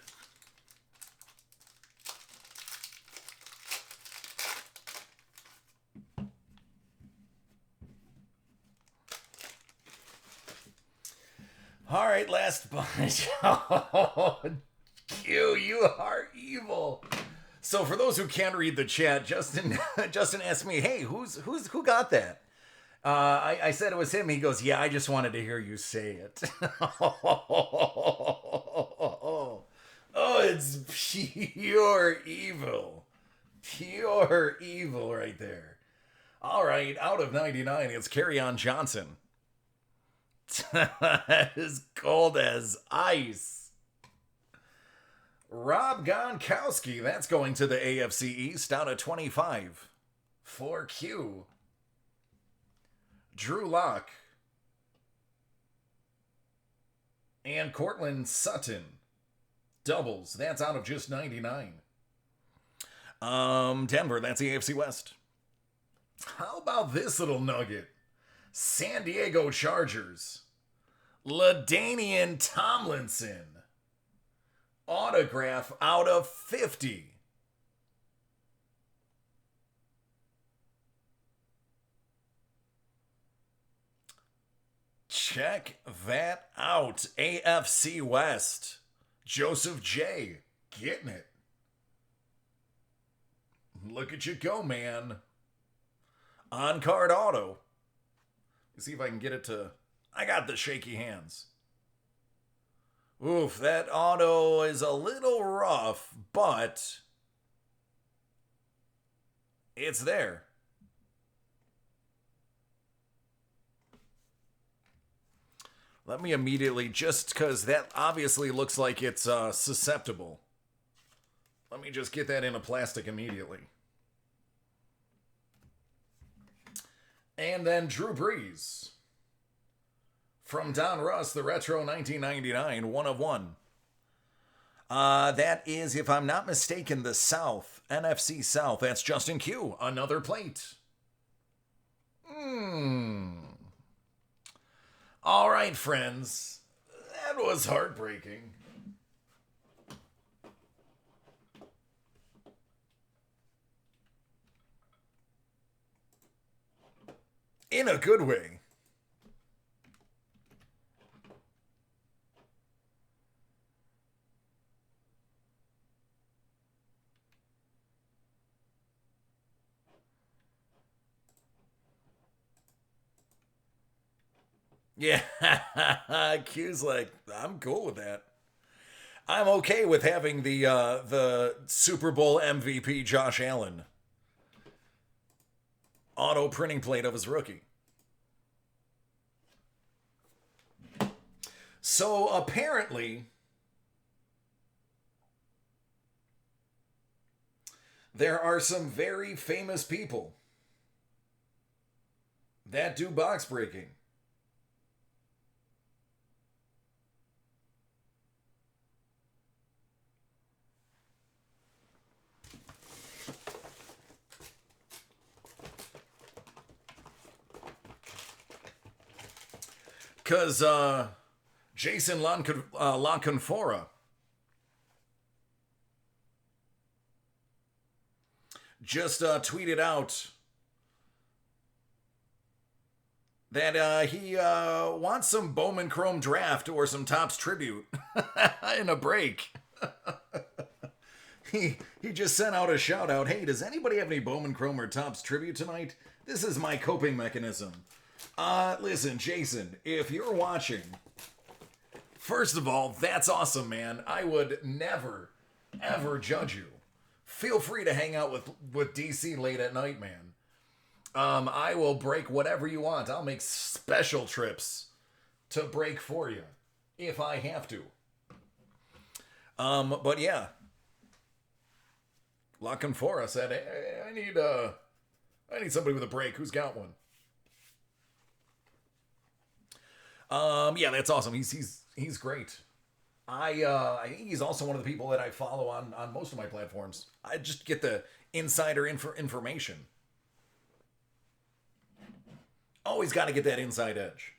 [SPEAKER 1] All right, last bunch. Oh, Q, you are evil. So for those who can't read the chat, Justin asked me, "Hey, who got that?" I said it was him. He goes, "Yeah, I just wanted to hear you say it." Oh, it's pure evil. Pure evil right there. All right, out of 99, it's Kerryon Johnson. As cold as ice. Rob Gronkowski, that's going to the AFC East out of 25. For Q. Drew Lock. And Cortland Sutton. Doubles, that's out of just 99. Denver, that's the AFC West. How about this little nugget? San Diego Chargers. LaDainian Tomlinson. Autograph out of 50. Check that out. AFC West. Joseph J. Getting it. Look at you go, man. On-card auto. Let's see if I can get it to... I got the shaky hands. Oof, that auto is a little rough, but it's there. Let me immediately, just because that obviously looks like it's susceptible. Let me just get that into plastic immediately. And then Drew Brees. From Don Russ, the Retro 1999, 1 of 1. That is, if I'm not mistaken, the South, NFC South. That's Justin Q. Another plate. All right, friends. That was heartbreaking. In a good way. Yeah, Q's like, I'm cool with that. I'm okay with having the Super Bowl MVP Josh Allen auto printing plate of his rookie. So apparently, there are some very famous people that do box breaking. Because Jason Lonconfora just tweeted out that he wants some Bowman Chrome draft or some Topps tribute in a break. He just sent out a shout out. Hey, does anybody have any Bowman Chrome or Topps tribute tonight? This is my coping mechanism. Listen, Jason, if you're watching, first of all, that's awesome, man. I would never, ever judge you. Feel free to hang out with DC late at night, man. I will break whatever you want. I'll make special trips to break for you if I have to. But yeah, Locking for us said, hey, I need somebody with a break. Who's got one? Yeah, that's awesome. He's great. I think he's also one of the people that I follow on most of my platforms. I just get the insider information. Always got to get that inside edge.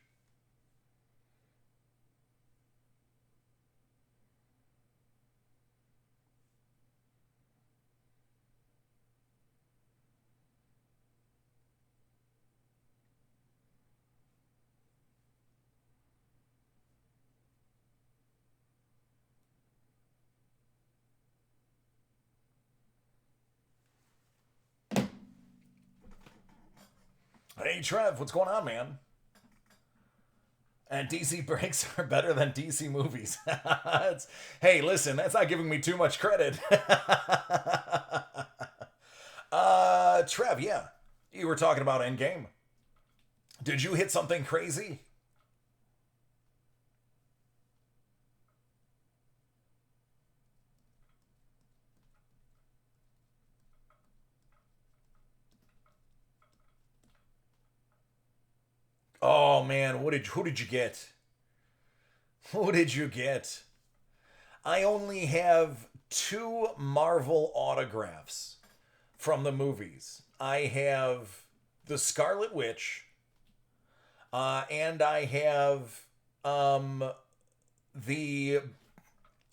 [SPEAKER 1] Hey Trev, what's going on, man? And DC breaks are better than DC movies. Hey, listen, that's not giving me too much credit. Trev, yeah, you were talking about Endgame. Did you hit something crazy? Oh man, who did you get? Who did you get? I only have two Marvel autographs from the movies. I have the Scarlet Witch, and I have the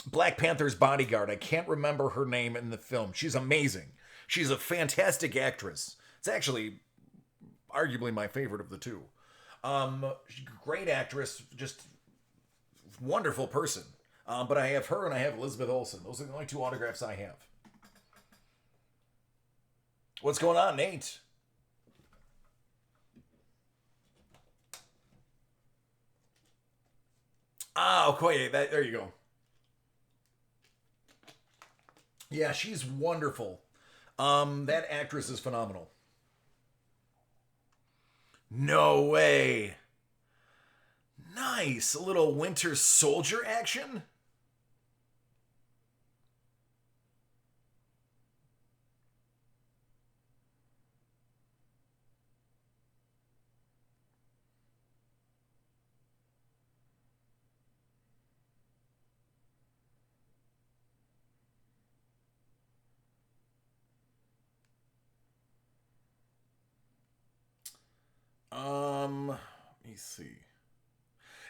[SPEAKER 1] Black Panther's bodyguard. I can't remember her name in the film. She's amazing. She's a fantastic actress. It's actually arguably my favorite of the two. Great actress, just wonderful person. But I have her and I have Elizabeth Olsen. Those are the only two autographs I have. What's going on, Nate? Ah, Okoye. There you go. Yeah, she's wonderful. That actress is phenomenal. No way. Nice. A little Winter Soldier action. Let me see.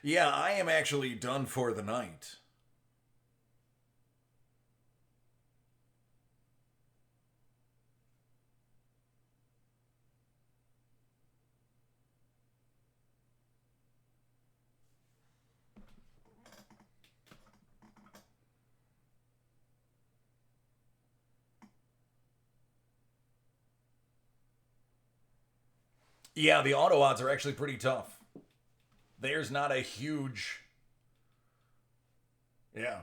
[SPEAKER 1] Yeah, I am actually done for the night. Yeah, the auto odds are actually pretty tough. There's not a huge. Yeah.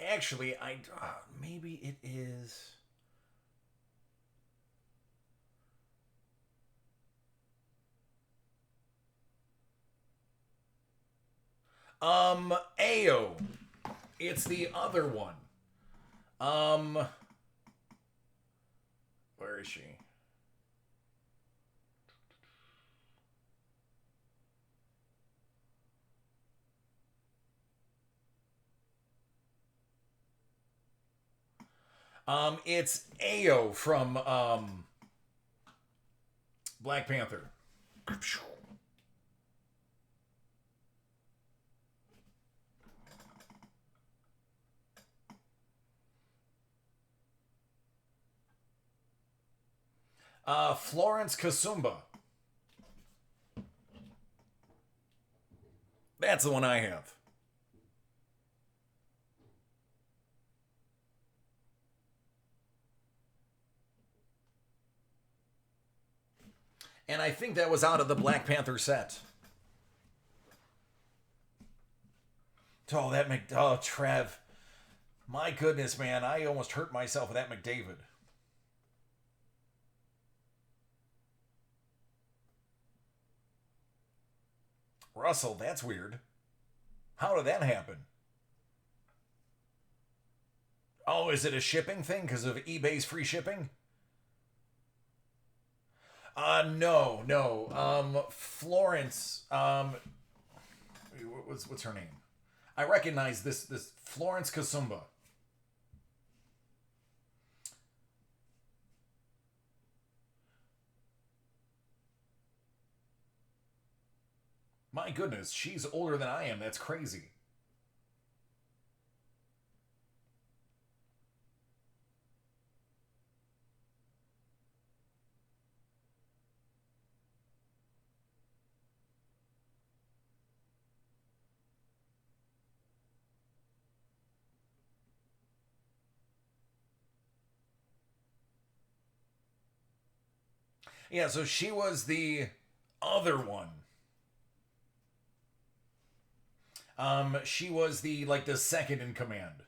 [SPEAKER 1] Actually, I maybe it is. Ao. It's the other one. Where is she? It's Ao from Black Panther. Florence Kasumba. That's the one I have. And I think that was out of the Black Panther set. Oh, Trev. My goodness, man. I almost hurt myself with that McDavid. Russell, that's weird. How did that happen? Oh, is it a shipping thing because of eBay's free shipping? No. Florence, what's her name? I recognize this Florence Kasumba. My goodness, she's older than I am. That's crazy. Yeah, so she was the other one. She was the second in command.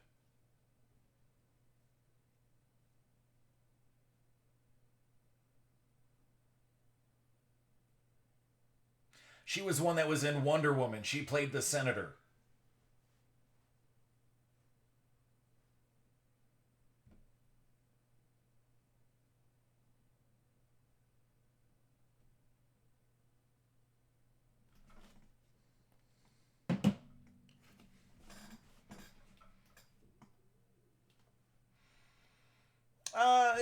[SPEAKER 1] She was one that was in Wonder Woman. She played the senator.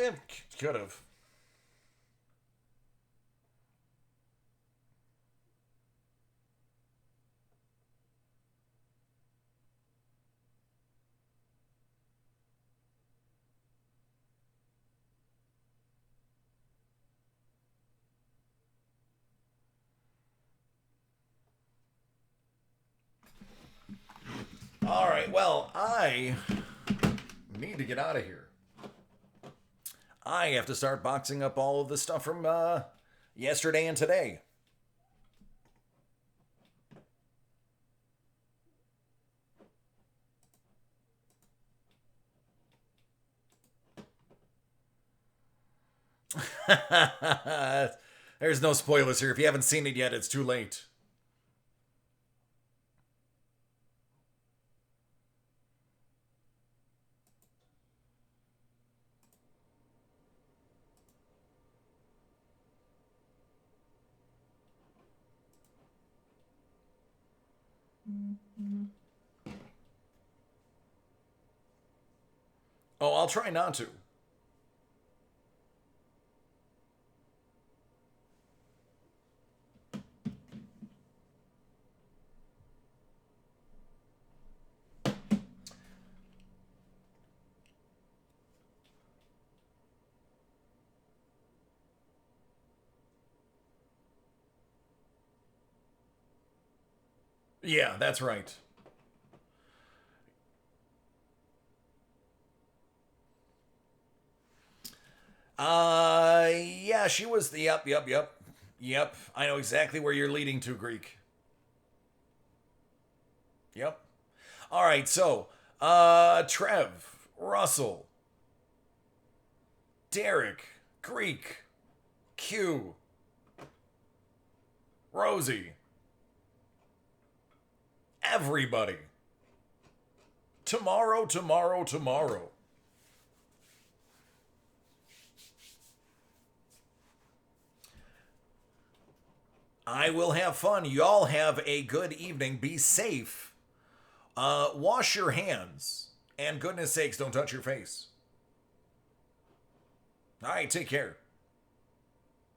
[SPEAKER 1] It could have. All right, well, I need to get out of here. I have to start boxing up all of the stuff from yesterday and today. There's no spoilers here. If you haven't seen it yet, it's too late. Oh, I'll try not to. Yeah, that's right. Yeah, she was the Yep. I know exactly where you're leading to, Greek. Yep. All right, so, Trev, Russell, Derek, Greek, Q, Rosie, everybody. Tomorrow, tomorrow, tomorrow. I will have fun. Y'all have a good evening. Be safe. Wash your hands. And goodness sakes, don't touch your face. All right, take care.